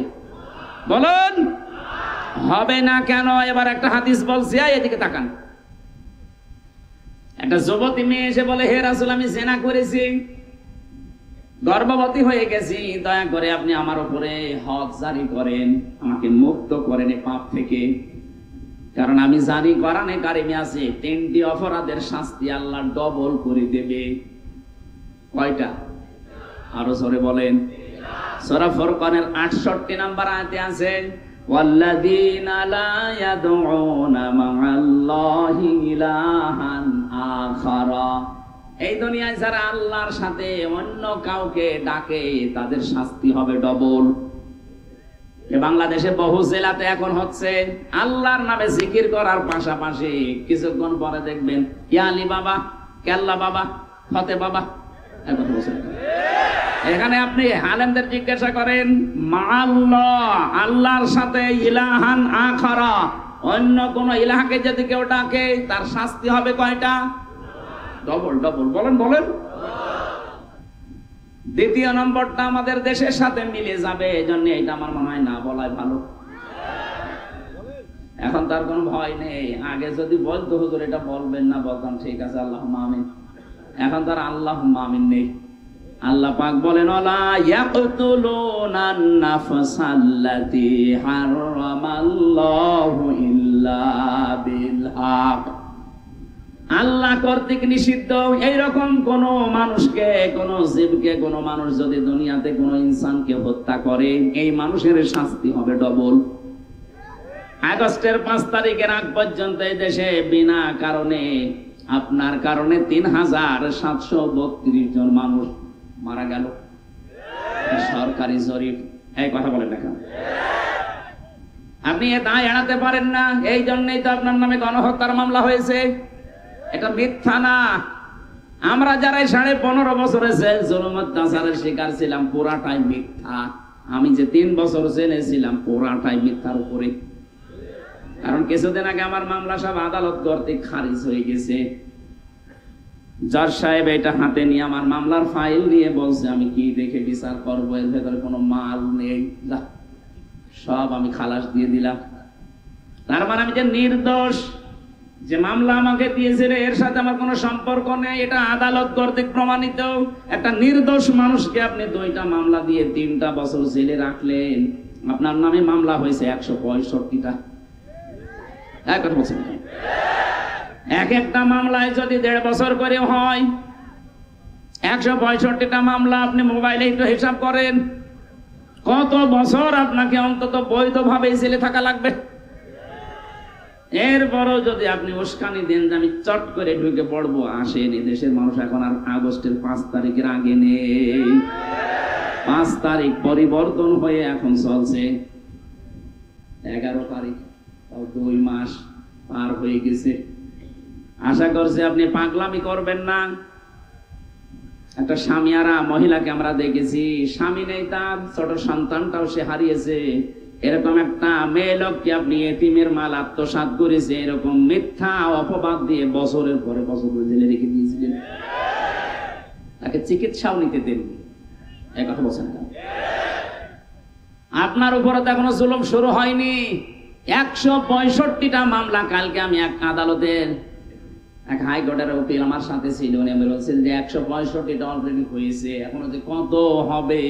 বলুন হবে না কেন? এবার একটা হাদিস বলছি, এদিকে তাকান। একটা যুবতী মেয়ে এসে বলে, হে রাসূল, আমি জিনা করেছি, গর্ভবতী হয়ে গেছি, দয়া করে আপনি আমার উপরে হদ জারি করেন, আমাকে মুক্ত করেন এই পাপ থেকে। কারণ আমি জানি কোরআনে কারিমে আছে 3টি অপরাধের শাস্তি আল্লাহ ডবল করে দেবে। কয়টা? আরো জোরে বলেন। সূরা ফুরকানের 68 নম্বর আয়াতে আছে, ওয়াল্লাযীনা লা ইয়াদউনা মা'আল্লাহি ইলাহান আখারা, এই দুনিয়ায় যারা আল্লাহর সাথে অন্য কাউকে ডাকে তাদের শাস্তি হবে ডবল। বাংলাদেশে বহু জেলাতে এখন হচ্ছে, আল্লাহর নামে জিকির করার পাশাপাশি কিছুক্ষণ পরে দেখবেন ইয়ালি বাবা, কেল্লা বাবা, ফতে বাবা। এখানে আপনি আলেমদের জিজ্ঞাসা করেন, মাআল্লাহ, আল্লাহর সাথে ইলাহান আখারা, অন্য কোন ইলাহাকে যদি কেউ ডাকে তার শাস্তি হবে কয়টা? ডবল ডবল, বলেন বলেন। দ্বিতীয় নম্বরটা আমাদের দেশের সাথে মিলে যাবে, এই জন্য এটা আমার মনে হয় না বলাই ভালো। এখন তার কোনো ভয় নেই। আগে যদি বলতো হুজুর এটা বলবেন না, বলতাম ঠিক আছে আল্লাহুম্মা আমিন। এখন তার আল্লাহুম্মা আমিন নেই। আল্লাহ পাক বলেন ওয়ালা ইয়াকতুলুনান নাফসাল্লাতী হারামাল্লাহু ইল্লা বিল হক। আল্লাহ কর্তৃক নিষিদ্ধ এইরকম কোন মানুষকে, কোন জীবকে, কোন মানুষ যদি দুনিয়াতে কোন ইনসানকে হত্যা করে, এই মানুষের শাস্তি হবে ডবল। আগস্টের 5 তারিখের আগ পর্যন্ত এই দেশে বিনা কারণে, আপনার কারণে 3732 জন মানুষ মারা গেল। সরকারি জরিপ, এই কথা বলেন না কেন? আপনি এ দায় এড়াতে পারেন না, এই জন্যই তো আপনার নামে গণহত্যার মামলা হয়েছে। এটা মিথ্যা না। আমরা যারা 15.5 বছরের জেল জুলুম অত্যাচারের শিকার ছিলাম, পুরাটাই মিথ্যা। আমি যে 3 বছর জেলে ছিলাম, পুরাটাই মিথ্যার উপরে। কারণ কিছুদিন আগে আমার মামলা সব আদালত কর্তৃক খারিজ হয়ে গেছে। জজ সাহেব এটা হাতে নিয়ে আমার মামলার ফাইল নিয়ে বলছে আমি কি দেখে বিচার করবো, এর ভেতরে কোনো মাল নেই, সব আমি খালাস দিয়ে দিলাম। তার মানে আমি যে নির্দোষ, যে মামলা আমাকে দিয়েছিল এর সাথে আমার কোনো সম্পর্ক নেই, এটা আদালত কর্তৃক প্রমাণিত। একটা নির্দোষ মানুষকে আপনি 2টা মামলা দিয়ে 3টা বছর জেলে রাখলেন, আপনার নামে মামলা হয়েছে 165টা। কথা বলছেন, এক একটা মামলায় যদি 1.5 বছর করে হয়, 165টা মামলা আপনি মোবাইলে একটু হিসাব করেন, কত বছর আপনাকে অন্তত বৈধভাবে জেলে থাকা লাগবে। এরপরও যদি আপনি উস্কানি দেন যে আমি চট করে ঢুকে পড়বো, আসেন। দেশের মানুষ এখন আর আগস্টের 5 তারিখের আগে নেই। 5 তারিখ পরিবর্তন হয়ে এখন চলছে 11 তারিখ, 2 মাস পার হয়ে গেছে। আশা করছি আপনি পাগলামি করবেন না। একটা স্বামীয়ারা মহিলাকে আমরা দেখেছি, স্বামী নেই তার, ছোট সন্তানটাও সে হারিয়েছে। এরকম একটা মেয়ে লোককে আপনি এতিমের মাল আত্মসাৎ করেছে, এরকম মিথ্যা অপবাদ দিয়ে বছরের পরে বছর জেলে রেখে দিয়েছিলেন। তাকে চিকিৎসাও নিতে দেননি। এই কথা বলছেন না? আপনার উপরে তো এখনো জুলুম শুরু হয়নি। 165টা মামলা। কালকে আমি এক আদালতের, এক হাইকোর্টের উকিল আমার সাথে ছিল, উনি বলছেন যে 165টা অলরেডি হয়েছে, এখনো যে কত হবে,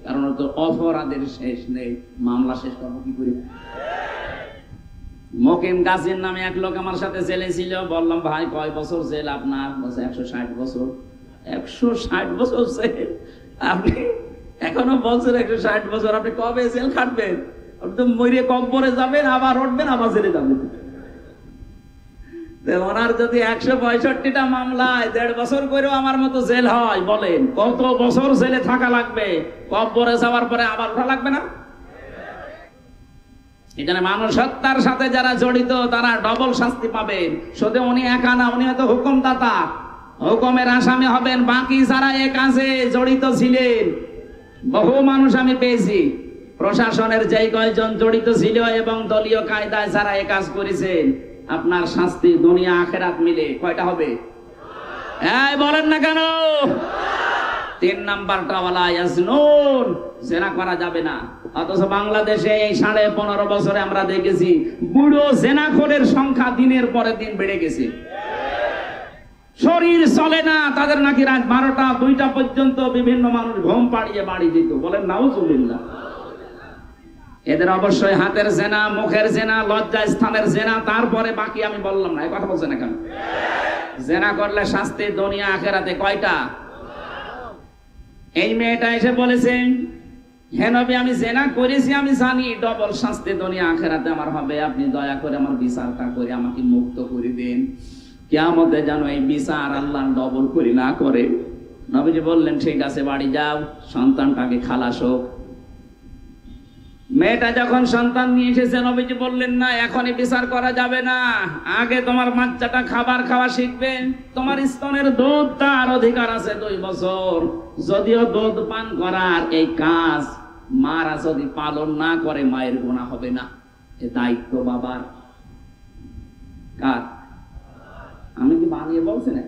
কারণ তো অপরাধের শেষ নেই, মামলা শেষ করবো কি করে? মকিম গাজীর নামে এক লোক আমার সাথে জেলে ছিল। বললাম ভাই কয় বছর জেল আপনার? বলছে 160 বছর। 160 বছর জেল? আপনি এখনো বলছেন 160 বছর, আপনি কবে জেল খাটবেন? আপনি তো মরে কবরে যাবেন, আবার উঠবেন, আবার জেলে যাবেন। ওনার যদি 165টা মামলায় 1.5 বছর করেও আমার মতো জেল হয়, বলেন কত বছর জেলে থাকা লাগবে? কবরে যাওয়ার পরে আবার ওঠা লাগবে না? এখানে মানুষ হত্যার সাথে যারা জড়িত তারা ডবল শাস্তি পাবেন। শুধু উনি একা না, উনি হয়তো হুকুমদাতা, হুকুমের আসামি হবেন। বাকি যারা এ কাজে জড়িত ছিলেন, বহু মানুষ আমি পেয়েছি। প্রশাসনের যে কয়জন জড়িত ছিল এবং দলীয় কায়দায় যারা এ কাজ করেছেন, আপনার শাস্তি দুনিয়া আখেরাত মিলে কয়টা হবে? এই বলেন না কেন? 3 নাম্বারটা ওয়ালা ইয়াজনুন, জেনা করা যাবে না। অথচ বাংলাদেশে এই 15.5 বছরে আমরা দেখেছি বুড়ো জেনাখোরের সংখ্যা দিনের পরে দিন বেড়ে গেছে। শরীর চলে না তাদের, নাকি রাত 12টা 2টা পর্যন্ত বিভিন্ন মানুষ ঘুম পাড়িয়ে বাড়ি যেত। বলেন নাউজুবিল্লাহ। এদের অবশ্যই হাতের জেনা, মুখের জেনা, লজ্জা স্থানের জেনা, তারপরে বাকি আমি বললাম না। এই কথা বলছেন এখন? জেনা করলে শাস্তি দুনিয়া আখেরাতে কয়টা? এই মেয়েটা এসে বলেছেন, হে নবী আমি জেনা করেছি, আমি জানি ডবল শাস্তি দুনিয়া আখেরাতে আমার হবে, আপনি দয়া করে আমার বিচারটা করে আমাকে মুক্ত করে দেন, কিয়ামতে যেন এই বিচার আল্লাহ ডবল করে না করে। নবীজি বললেন ঠিক আছে, বাড়ি যাও, সন্তানটাকে খালাস হোক। মেয়েটা যখন সন্তান নিয়ে এসেছে, নবীজি বললেন না এখনই বিচার করা যাবে না, আগে তোমার বাচ্চাটা খাবার খাওয়া শিখবে। তোমার স্তনের দুধ তার অধিকার আছে 2 বছর। যদিও দুধ পান করার এই কাজ মারা যদি পালন না করে, মায়ের গুনাহ হবে না। এ দায়িত্ব বাবার। কার? আমি কি বানিয়ে বলছি না?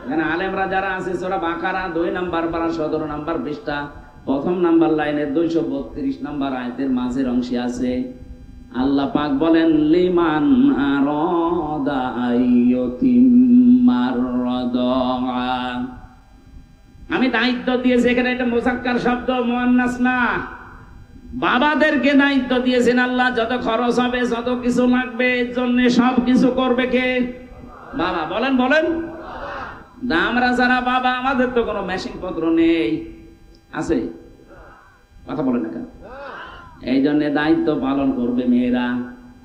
এখানে আলেমরা যারা আছে সূরা বাকারা 2 নাম্বার পারা 17 নাম্বার পৃষ্ঠা প্রথম নাম্বার লাইনের 232 নাম্বার আয়াতের মাঝের অংশে আছে আল্লাহ পাক বলেন লিমান আরাদা আইয়ুতিম্মার রাদা। আমি দায়িত্ব দিয়েছি, এখানে এটা মুযাক্কার শব্দ, মুয়ান্নাস না। বাবাদেরকে দায়িত্ব দিয়েছেন আল্লাহ, যত খরচ হবে যত কিছু লাগবে এর জন্য সব কিছু করবে কে? বাবা। বলেন বলেন। আমরা যারা বাবা, আমাদের তো কোনো মেশিন পত্র নেই, আছে? কথা বলেন না কেন? এই জন্য দায়িত্ব পালন করবে মেয়েরা।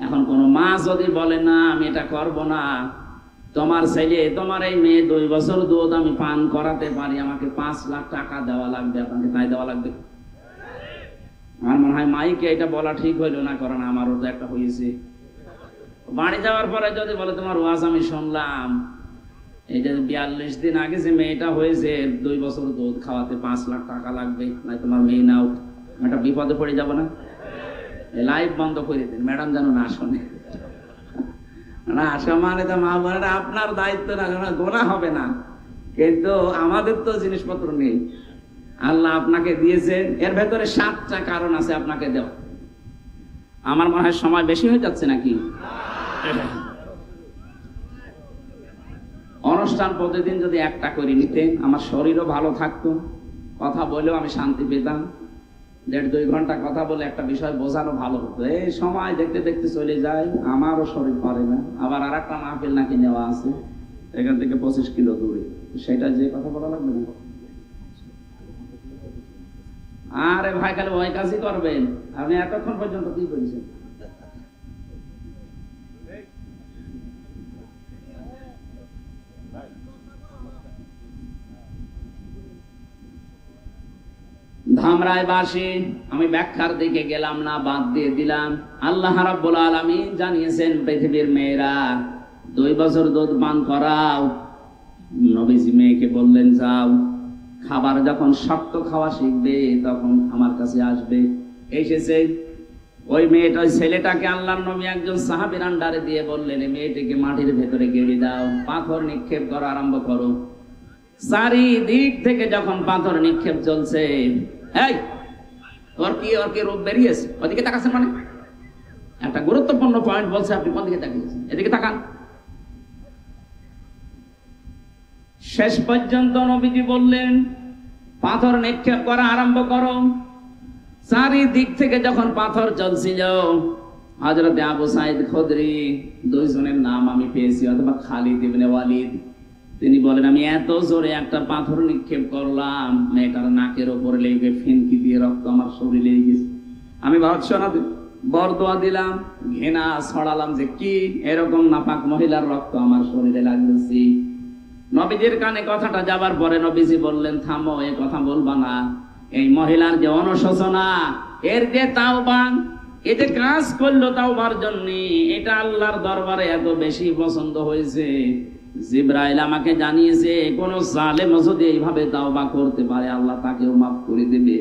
এখন কোন মা যদি বলে না আমি এটা করবো না, তোমার ছেলে, তোমার এই মেয়ে 2 বছর দুধ আমি পান করাতে পারি, আমাকে 5 লাখ টাকা দেওয়া লাগবে, আপনাকে তাই দেওয়া লাগবে? আমার মনে হয় মাইকে এটা বলা ঠিক হইলো না, কারণ আমারও তো একটা হয়েছে। বাড়ি যাওয়ার পরে যদি বলে তোমার ওয়াজ আমি শুনলাম, এই যে 42 দিন আগে যে মেয়েটা হয়েছে 2 বছর দুধ খাওয়াতে 5 লাখ টাকা লাগবে, না তোমার মেয়ে নাও, একটা বিপদে পড়ে যাবো না? লাইভ বন্ধ করে দিন, ম্যাডাম যেন না শোনে। না আসা মানে তো মা বোনেরা আপনার দায়িত্ব না, গোনা হবে না, কিন্তু আমাদের তো জিনিসপত্র নেই। আল্লাহ আপনাকে দিয়েছেন, এর ভেতরে 7টা কারণ আছে আপনাকে দেওয়া। আমার মনে হয় সময় বেশি হয়ে যাচ্ছে নাকি? অনুষ্ঠান প্রতিদিন যদি একটা করে নিতেন, আমার শরীরও ভালো থাকতো, কথা বলেও আমি শান্তি পেতাম। 1.5-2 ঘন্টা কথা বলে একটা বিষয় বোঝানো ভালো হতো। এই সময় দেখতে দেখতে চলে যায়, আমারও শরীর পারে না। আবার আর একটা মাহফিল নাকি নেওয়া আছে এখান থেকে 25 কিলো দূরে, সেটা যে কথা বলা লাগবে না। আরে ভাই খালি ওই কাজই করবেন, আপনি এতক্ষণ পর্যন্ত কি করেছেন? ধামরায় বাসী, আমি ব্যাখ্যার দিকে গেলাম না, বাদ দিয়ে দিলাম। আল্লাহ রাব্বুল আলামিন জানিয়েছেন পৃথিবীর মেয়েরা 2 বছর দুধ পান করাও। নবীজি মেয়েকে বললেন যাও, খাবার যখন শক্ত খাওয়া শিখবে তখন আমার কাছে আসবে। এসেছে ওই মেয়েটা, ওই ছেলেটাকে আল্লাহর নবী একজন সাহাবীর আন্ডারে দিয়ে বললেন এই মেয়েটাকে মাটির ভেতরে গেড়ে দাও, পাথর নিক্ষেপ করা আরম্ভ করো। চারিদিক থেকে যখন পাথর নিক্ষেপ চলছে, এই ওর কি রূপ বেরিয়েছে, ওদিকে তাকাচ্ছেন মানে? একটা গুরুত্বপূর্ণ পয়েন্ট বলছে, আপনি কোন দিকে তাকিয়েছেন? এদিকে তাকান। শেষ পর্যন্ত নবীজি বললেন পাথর নিক্ষেপ করা আরম্ভ করো। চারিদিক থেকে যখন পাথর চলছিল, হযরতে আবু সাঈদ খুদরি, 2 জনের নাম আমি পেয়েছি, অথবা খালিদ ইবনে ওয়ালিদ, তিনি বলেন আমি এত জোরে একটা পাথর নিক্ষেপ করলাম, মেয়েটার নাকের উপরে লেগে ফিনকি দিয়ে রক্ত আমার শরীরে লেগে গেছে। আমি ভর্ৎসনা বরদোয়া দিলাম, ঘৃণা ছড়ালাম যে কি এরকম নাপাক মহিলার রক্ত আমার শরীরে লাগছে। নবীজির কানে কথাটা যাবার পরে নবীজি বললেন থামো, এই কথা বলবা না। এই মহিলার যে অনুশোচনা, এর যে তাওবা, এই যে কাজ করলো তাওবার জন্য, এটা আল্লাহর দরবারে এত বেশি পছন্দ হয়েছে। জিবরাইল আমাকে জানিয়েছে কোন জালেম যদি এইভাবে তাওবা করতে পারে আল্লাহ তাকেও মাফ করে দেবে।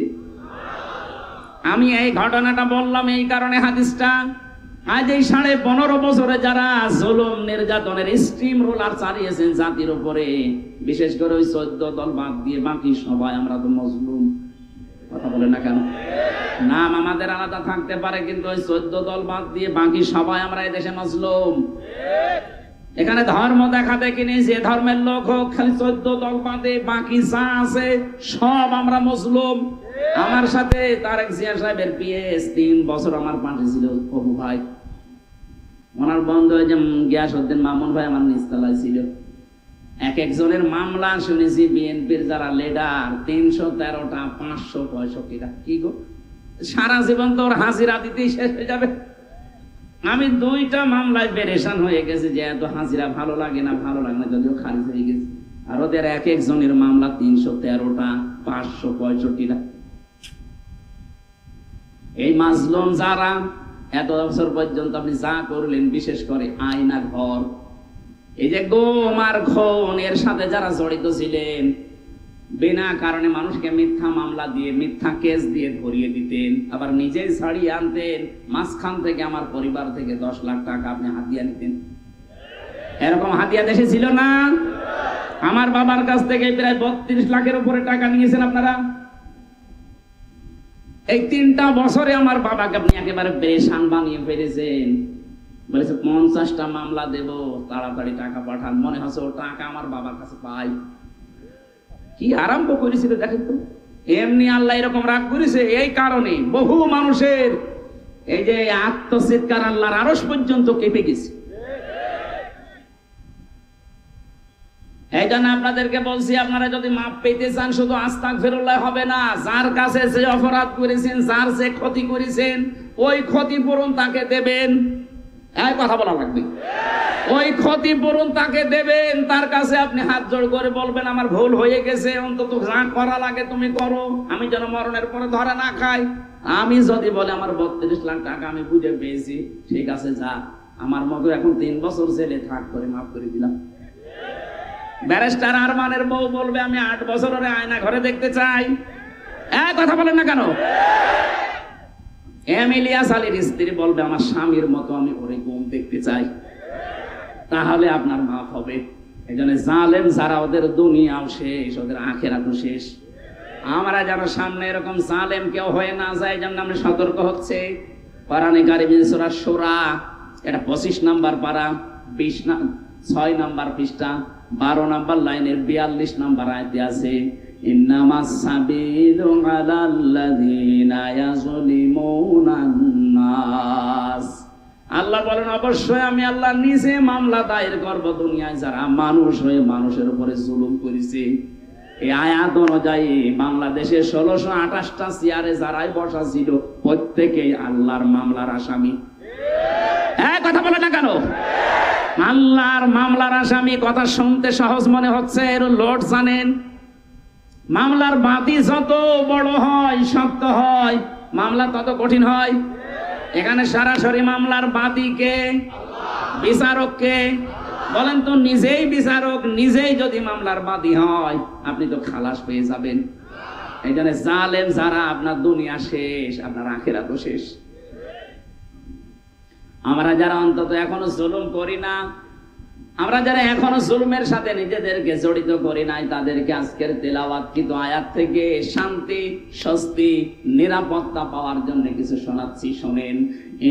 আমি এই ঘটনাটা বললাম এই কারণে, হাদিসটা আজ এই 15.5 বছরে যারা জুলুম নির্যাতনের স্টিম রোলার চালিয়েছেন জাতির উপরে, বিশেষ করে ওই 14 দল বাদ দিয়ে বাকি সবাই আমরা তো মজলুম। কথা বলেন না কেন? নাম আমাদের আলাদা থাকতে পারে, কিন্তু ওই 14 দল বাদ দিয়ে বাকি সবাই আমরা এই দেশে মজলুম। এখানে ধর্ম দেখা দেখি নেই, যে ধর্মের লোক হোক, খালি 14 দল বাদে বাকি যা আছে সব আমরা মুসলিম। আমার সাথে তারেক জিয়া সাহেবের পিএস 3 বছর আমার পাশে ছিল প্রভু ভাই, ওনার বন্ধু যে গিয়াসউদ্দিন মামুন ভাই আমার নিচতলায় ছিল। এক একজনের মামলা শুনেছি বিএনপির যারা লিডার 313টা 565টা। কি গো, সারা জীবন তো ওর হাজিরা দিতেই শেষ হয়ে যাবে। আমি 2টা মামলায় পেরেশান হয়ে গেছি যে এত হাজিরা ভালো লাগে না, যদিও খারিজ হয়ে গেছে। আর ওদের এক একজনের মামলা 313টা 565টা। এই মাজলুম যারা, এত বছর পর্যন্ত আপনি যা করলেন, বিশেষ করে আয়না ঘর, এই যে গুম আর খুন, এর সাথে যারা জড়িত ছিলেন, বিনা কারণে মানুষকে মিথ্যা মামলা দিয়ে, মিথ্যা কেস দিয়ে ধরিয়ে দিতেন, আবার নিজেই ছাড়িয়ে আনতেন। মাঝখান থেকে আমার পরিবার থেকে 10 লাখ টাকা আপনি হাতিয়া নিতেন। এরকম হাতিয়া দেশে ছিল না? আমার বাবার কাছ থেকে প্রায় 32 লাখের উপরে টাকা নিয়েছেন আপনারা। এই 3টা বছরে আমার বাবাকে আপনি একেবারে পেরেশান বানিয়ে ফেলেছেন। বলেছে 50টা মামলা দেব, তাড়াতাড়ি টাকা পাঠান। মনে হচ্ছে ও টাকা আমার বাবার কাছে পাই। কি আরম্ভ করেছিল দেখেন তো। এমনি আল্লাহ এরকম রাগ করেছে এই কারণে বহু মানুষের এই যে আত্মচিৎকার আল্লাহর আরশ পর্যন্ত কেঁপে গেছে। এই জন্য আপনাদেরকে বলছি, আপনারা যদি মাপ পেতে চান শুধু আস্তাগফিরুল্লাহ হবে না, যার কাছে যে অপরাধ করেছেন, যার যে ক্ষতি করেছেন, ওই ক্ষতিপূরণ তাকে দেবেন। এই কথা বলা লাগবে। ওই ক্ষতিপূরণ তাকে দেবেন, তার কাছে আপনি হাত জোড় করে বলবেন আমার ভুল হয়ে গেছে, অন্তত যা করা লাগে তুমি করো, আমি যেন মরণের পরে ধরা না খাই। আমি যদি বলে আমার 32 লাখ টাকা আমি বুঝে পেয়েছি, ঠিক আছে যা, আমার মতো এখন 3 বছর জেলে থাক, করে মাফ করে দিলাম। ব্যারিস্টার আরমানের বউ বলবে আমি 8 বছর ধরে আয়না ঘরে দেখতে চাই। এক কথা বলেন না কেন? এমিলিয়াস আলীর স্ত্রী বলবে আমার স্বামীর মতো আমি ওরে ঘুম দেখতে চাই। তাহলে আপনার মাফ হবে। এই জন্য জালেম যারা, ওদের দুনিয়াও শেষ, ওদের আখিরাতও শেষ। আমরা যেন সামনে এরকম জালেম কেউ হয়ে না যায়, যেন আমরা সতর্ক হচ্ছে। কোরআনে কারিমে সূরা শূরা, এটা 25 নাম্বার পারা, 6 নাম্বার পৃষ্ঠা, 12 নাম্বার লাইনের 42 নাম্বার আয়াতে আছে, ইন্নামাস সাবিলু আলাল্লাযিনা ইয়াযলিমুনান নাস। আল্লাহ বলেন অবশ্যই আমি আল্লাহ নিজে মামলা দায়ের করব দুনিয়ায় যারা মানুষ হয়ে মানুষের উপরে জুলুম করেছে। এই আয়াত অনুযায়ী বাংলাদেশে 1628টা চেয়ারে যারাই বসা ছিল প্রত্যেকেই আল্লাহর মামলার আসামি। হ্যাঁ, কথা বলে না কেন? আল্লাহর মামলার আসামি। কথা শুনতে সহজ মনে হচ্ছে, এর লোড জানেন? মামলার বাদী যত বড় হয়, শক্ত হয়, মামলা তত কঠিন হয়। এখানে সরাসরি মামলার বাদীকে, বিচারককে বলেন তো, নিজেই বিচারক, নিজেই যদি মামলার বাদী হয়, আপনি তো খালাস পেয়ে যাবেন। এই জন্য জালেম যারা, আপনার দুনিয়া শেষ, আপনার আখিরাতও শেষ। আমরা যারা অন্তত এখনো জুলুম করি না, আমরা যারা এখনো জুলুমের সাথে নিজেদেরকে জড়িত করি নাই, তাদেরকে আজকের তেলাওয়াতকৃত আয়াত থেকে শান্তি, স্বস্তি, নিরাপত্তা পাওয়ার জন্য কিছু শোনাচ্ছি, শোনেন।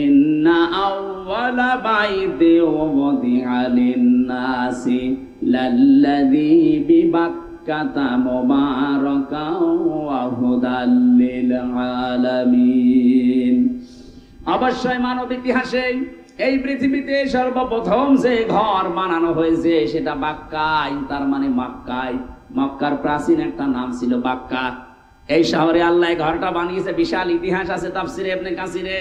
ইন্না আউওয়ালা বাইতি উযিআ লিন-নাসি লাল্লাযী বিবাক্কাতা মুবারাকাও ওয়া হুদাল লিল আলামিন। অবশ্যই মানব ইতিহাসে এই পৃথিবীতে সর্বপ্রথম যে ঘর বানানো হয়েছে সেটা বাক্কায়, তার মানে মক্কায়। মক্কার প্রাচীন একটা নাম ছিল বাক্কা। এই শহরে আল্লাহ ঘরটা বানিয়েছে, বিশাল ইতিহাস আছে তাফসিরে ইবনে কাসিরে।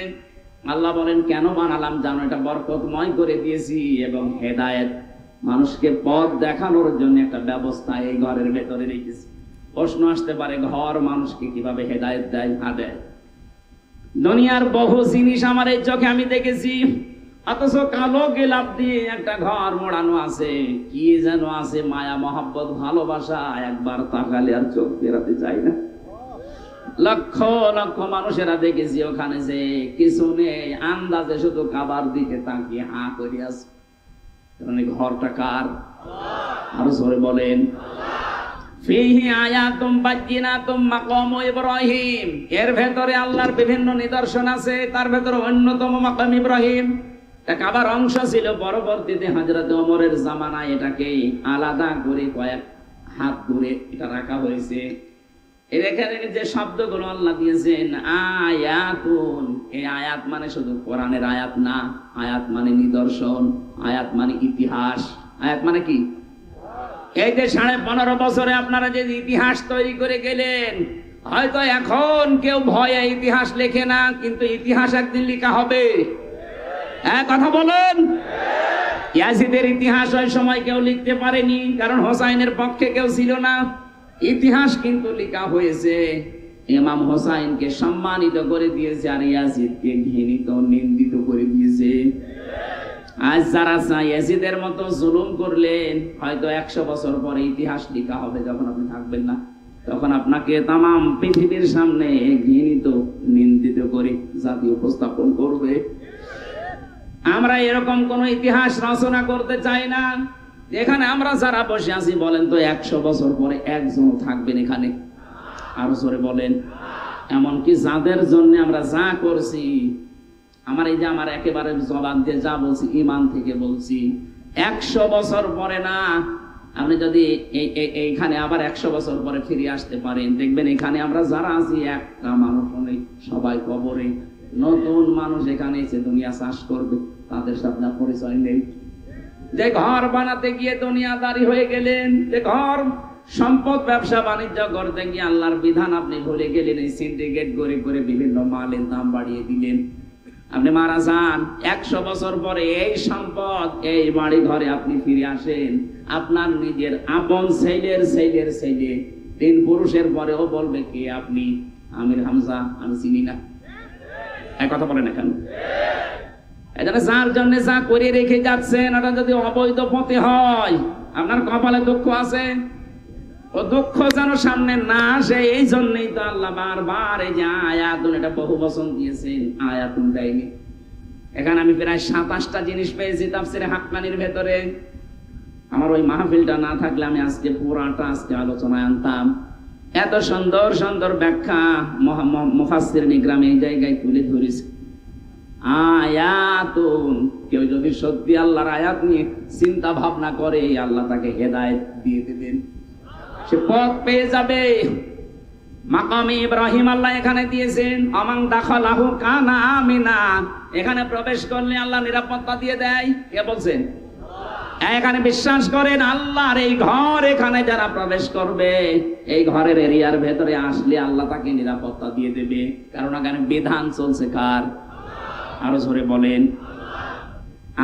আল্লাহ বলেন কেন বানালাম জানো? এটা বরকতময় করে দিয়েছি এবং হেদায়েত, মানুষকে পথ দেখানোর জন্য একটা ব্যবস্থা এই ঘরের ভেতরে রেখেছি। প্রশ্ন আসতে পারে, ঘর মানুষকে কিভাবে হেদায়েত দেয়? না দেয়। দুনিয়ার বহু জিনিস আমার এই চোখে আমি দেখেছি, অথচ কালো গেলাপ দিয়ে একটা ঘর মোড়ানো আছে, কি যেন আছে মায়া, মহাব্বত, ভালোবাসা, একবার তাকালে আর চোখ ফেরাতে চাই না। লক্ষ লক্ষ মানুষেরা দেখেছি ওখানে যে কিছু নেই, আন্দাজে শুধু কাবার দিকে তাকিয়ে হা করে আছে। কারণ এই ঘরটা কার? আরো জোরে বলেন। ফিহি আয়াতুম বায়্যিনাতুম মাকামু ইব্রাহিম। এর ভেতরে আল্লাহর বিভিন্ন নিদর্শন আছে, তার ভেতরে অন্যতম মাকাম ইব্রাহিম। এটা কাবার অংশ ছিল, পরবর্তীতে হযরত ওমরের জামানায় এটাকে আলাদা করে কয়েক হাত দূরে এটা রাখা হয়েছে। এখানে যে শব্দগুলো আল্লাহ দিয়েছেন আয়াতুন, এই আয়াত মানে শুধু কোরআনের আয়াত না, আয়াত মানে নিদর্শন, আয়াত মানে ইতিহাস। আয়াত মানে কি? এই যে 15.5 বছরে আপনারা যে ইতিহাস তৈরি করে গেলেন, হয়তো এখন কেউ ভয়ে ইতিহাস লেখে না, কিন্তু ইতিহাস একদিন লেখা হবে। কথা বলেন। ইয়াজিদের ইতিহাস ওই সময় কেউ লিখতে পারেনি, কারণ হোসাইনের পক্ষে কেউ ছিল না। ইতিহাস কিন্তু লেখা হয়েছে। ইমাম হোসাইনকে সম্মানিত করে দিয়েছে, আর ইয়াজিদকে ঘৃণিত, নিন্দিত করে দিয়েছে। আজ যারা ইয়াজিদের মতো জুলুম করলেন, হয়তো 100 বছর পরে ইতিহাস লেখা হবে, যখন আপনি থাকবেন না, তখন আপনাকে তামাম পৃথিবীর সামনে ঘৃণিত, নিন্দিত করে জাতি উপস্থাপন করবে। আমরা এরকম কোন ইতিহাস রচনা করতে চাই না। এখানে আমরা যারা বসে আছি বলেন তো 100 বছর পরে একজনও থাকবেন এখানে? আরো জোরে বলেন। এমনকি যাদের জন্য আমরা যা করছি, আমার এই যে আমার একেবারে জবান দিয়ে যা বলছি ইমান থেকে বলছি, 100 বছর পরে না, আপনি যদি এইখানে আবার 100 বছর পরে ফিরে আসতে পারেন, দেখবেন এখানে আমরা যারা আছি একটা মানুষ নেই, সবাই কবরে। নতুন মানুষ এখানে এসে দুনিয়া চাষ করবে, তাদের সাথে পরিচয় নেই। যে ঘর বানাতে গিয়ে দুনিয়াদারি হয়ে গেলেন, যে ঘর সম্পদ ব্যবসা বাণিজ্য করতে গিয়ে আল্লাহর বিধান আপনি ভুলে গেলেন, এই সিন্ডিকেট করে করে বিভিন্ন মালের দাম বাড়িয়ে দিলেন, আপনি মারা যান। 100 বছর পরে এই সম্পদ, এই বাড়ি ঘরে আপনি ফিরে আসেন, আপনার নিজের আপন ছেলের ছেলের ছেলে 3 পুরুষের পরেও বলবে কে আপনি? আমির হামজা, আমি চিনি না। এক কথা বলেন এখানে। এজন্য যার জন্য যা করে রেখে যাচ্ছেন, ওটা যদি অবৈধ পথে হয়, আপনার কপালে দুঃখ আছে, ও দুঃখ যেন সামনে না আসে। এই জন্যই তো আল্লাহ বারবার এই যে আয়াতুন, এটা বহু বচন দিয়েছেন, আয়াতুন দেয়নি। এখানে আমি প্রায় 27টা জিনিস পেয়েছি তাফসীরে হাক্কানির ভেতরে। আমার ওই মাহফিলটা না থাকলে আমি আজকে পুরাটা আজকে আলোচনায় আনতাম। এত সুন্দর সুন্দর ব্যাখ্যা মুফাসসির নিকরাম এই জায়গায় তুলে ধরেছে। আয়াতুন, কেউ যদি সত্যি আল্লাহর আয়াত নিয়ে চিন্তা ভাবনা করে, আল্লাহ তাকে হেদায়েত দিয়ে দেবেন, সে পথ পেয়ে যাবে। মাকামে ইব্রাহিম আল্লাহ এখানে দিয়েছেন, আমান দাখালাহু কানা আমিনা, এখানে প্রবেশ করলে আল্লাহ নিরাপত্তা দিয়ে দেয়। কে বলছেন? এখানে বিশ্বাস করেন আল্লাহর এই ঘর, এখানে যারা প্রবেশ করবে, এই ঘরের এরিয়ার ভেতরে আসলে আল্লাহ তাকে নিরাপত্তা দিয়ে দেবে, কারণ এখানে বিধান চলছে কার? আরো জোরে বলেন।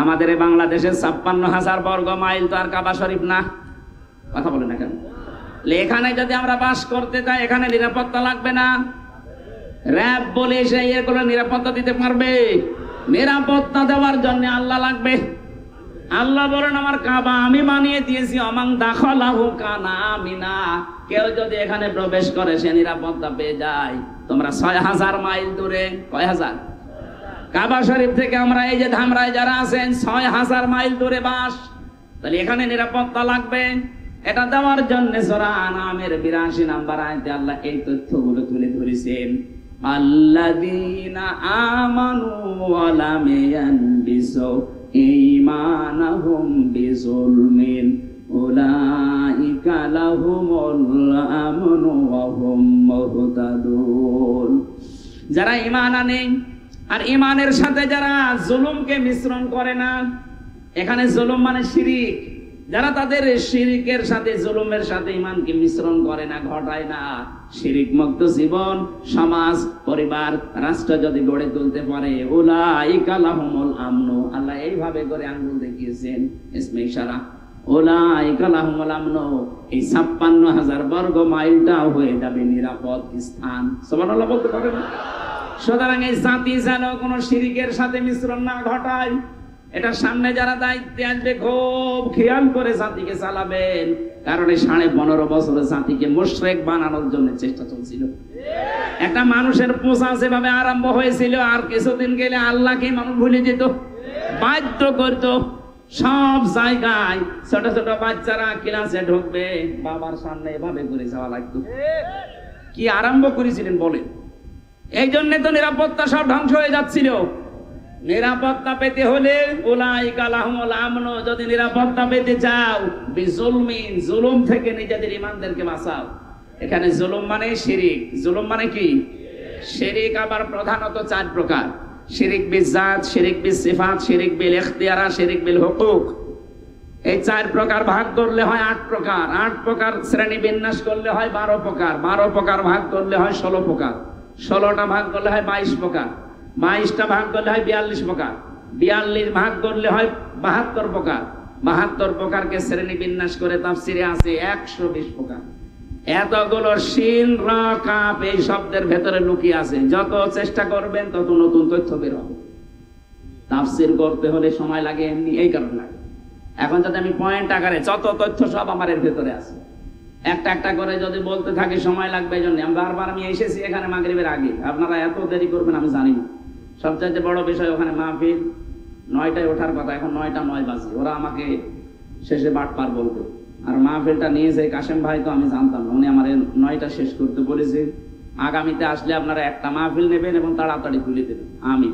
আমাদের বাংলাদেশের 56,000 বর্গ মাইল তো আর কাবা শরীফ না, কথা বলেন না কেন? এখানে যদি আমরা বাস করতে চাই, এখানে নিরাপত্তা লাগবে না? র‍্যাব বলে এসে এগুলো নিরাপত্তা দিতে পারবে? নিরাপত্তা দেওয়ার জন্য আল্লাহ লাগবে। আল্লাহ বলেন আমার কাবা আমি বানিয়ে দিয়েছি, আমান দাখালাহু কানা আমিনা, কেউ যদি এখানে প্রবেশ করে সে নিরাপত্তা পেয়ে যায়। তোমরা 6,000 মাইল দূরে, কয় হাজার? কাবা শরীফ থেকে আমরা এই যে ধামরায় যারা আছেন 6,000 মাইল দূরে বাস, তাহলে এখানে নিরাপত্তা লাগবে। এটা দেওয়ার জন্য সূরা আনামের 82 নম্বর আয়াতে আল্লাহ এই তথ্যগুলো তুলে ধরেছেন। আল্লাযীনা আমানু ওয়া লাম ইয়ালবিসু ঈমানাহুম বিযুলমিন উলাইকা লাহুমুল আমনু ওয়া হুম মুহতাদুন। যারা ঈমান আনে আর ঈমানের সাথে যারা জুলুমকে মিশ্রণ করে না, এখানে জুলুম মানে শিরিক, যারা তাদের শিরিকের সাথে জুলুমের সাথে ঈমানকে মিশ্রণ করে না, ঘটায় না, শিরিক মুক্ত জীবন, সমাজ, পরিবার, রাষ্ট্র যদি গড়ে তুলতে পারে, উলাইকা লাহুমুল আমনু, আল্লাহ এইভাবে করে আঙ্গুল দেখিয়েছেন, ইসমে ইশারা, উলাইকা লাহুমুল আমনু, এই 56,000 বর্গ মাইলটাও হয়ে যাবে নিরাপদ স্থান। সুবহানাল্লাহ বলতে পারেন? সুতরাং এই জাতি যেন কোনো শিরিকের সাথে মিশ্রণ না ঘটায়, এটা সামনে যারা দায়িত্বে আসবে খুব খেয়াল করে জাতিকে চালাবেন, কারণ এই 15.5 বছরে জাতিকে মুশরিক বানানোর জন্য চেষ্টা চলছিল। একটা মানুষের পোষা যেভাবে আরম্ভ হয়েছিল, আর কিছুদিন গেলে আল্লাহকে মানুষ ভুলে যেত, বাধ্য করত। সব জায়গায় ছোট ছোট বাচ্চারা ক্লাসে ঢুকবে, বাবার সামনে এভাবে করে যাওয়া লাগতো। কি আরম্ভ করেছিলেন বলেন? এই জন্য তো নিরাপত্তা সব ধ্বংস হয়ে যাচ্ছিল। নিরাপত্তা পেতে হলে উলাইকা লাহুমুল আমনু, যদি নিরাপত্তা পেতে চাও বিজুলমিন, জুলুম থেকে নিজেদের ঈমানদেরকে বাঁচাও। এখানে জুলুম মানে শিরিক। জুলুম মানে কি? শিরিক আবার প্রধানত 4 প্রকার: শিরিক বিজাত, শিরিক বিসিফাত, শিরিক বিল ইখতিয়ারা, শিরিক বিল হুকুক। এই 4 প্রকার ভাগ করলে হয় 8 প্রকার। 8 প্রকার শ্রেণী বিন্যাস করলে হয় 12 প্রকার। 12 প্রকার ভাগ করলে হয় 16 প্রকার। 16টা ভাগ করলে হয় 22 প্রকার। 22টা ভাগ করলে হয় 42 প্রকার। 42 ভাগ করলে হয় 72 প্রকার। 72 প্রকারকে শ্রেণী বিন্যাস করে তাফসিরে আছে 120 প্রকার। এতগুলো শিন রা কাফ এই শব্দের ভেতরে লুকিয়ে আছে। যত চেষ্টা করবেন তত নতুন তথ্য বের হবে। তাফসির করতে হলে সময় লাগে, এমনি এই কারণে লাগে। এখন যদি আমি পয়েন্ট আকারে যত তথ্য সব আমার এর ভেতরে আছে, একটা একটা করে যদি বলতে থাকি সময় লাগবে। এই জন্য বারবার আমি এসেছি এখানে মাগরিবের আগে, আপনারা এত দেরি করবেন আমি জানি না। সবচাইতে বড় বিষয় ওখানে মাহফিল 9টায় ওঠার কথা, এখন 9টা 9 বাজে। ওরা আমাকে শেষে বাটপার বলতো। আর মাহফিলটা নিয়েছে কাশেম ভাই, তো আমি জানতাম না, উনি আমার 9টা শেষ করতে বলেছে। আগামীতে আসলে আপনারা একটা মাহফিল নেবেন এবং তাড়াতাড়ি তুলে দেবেন। আমি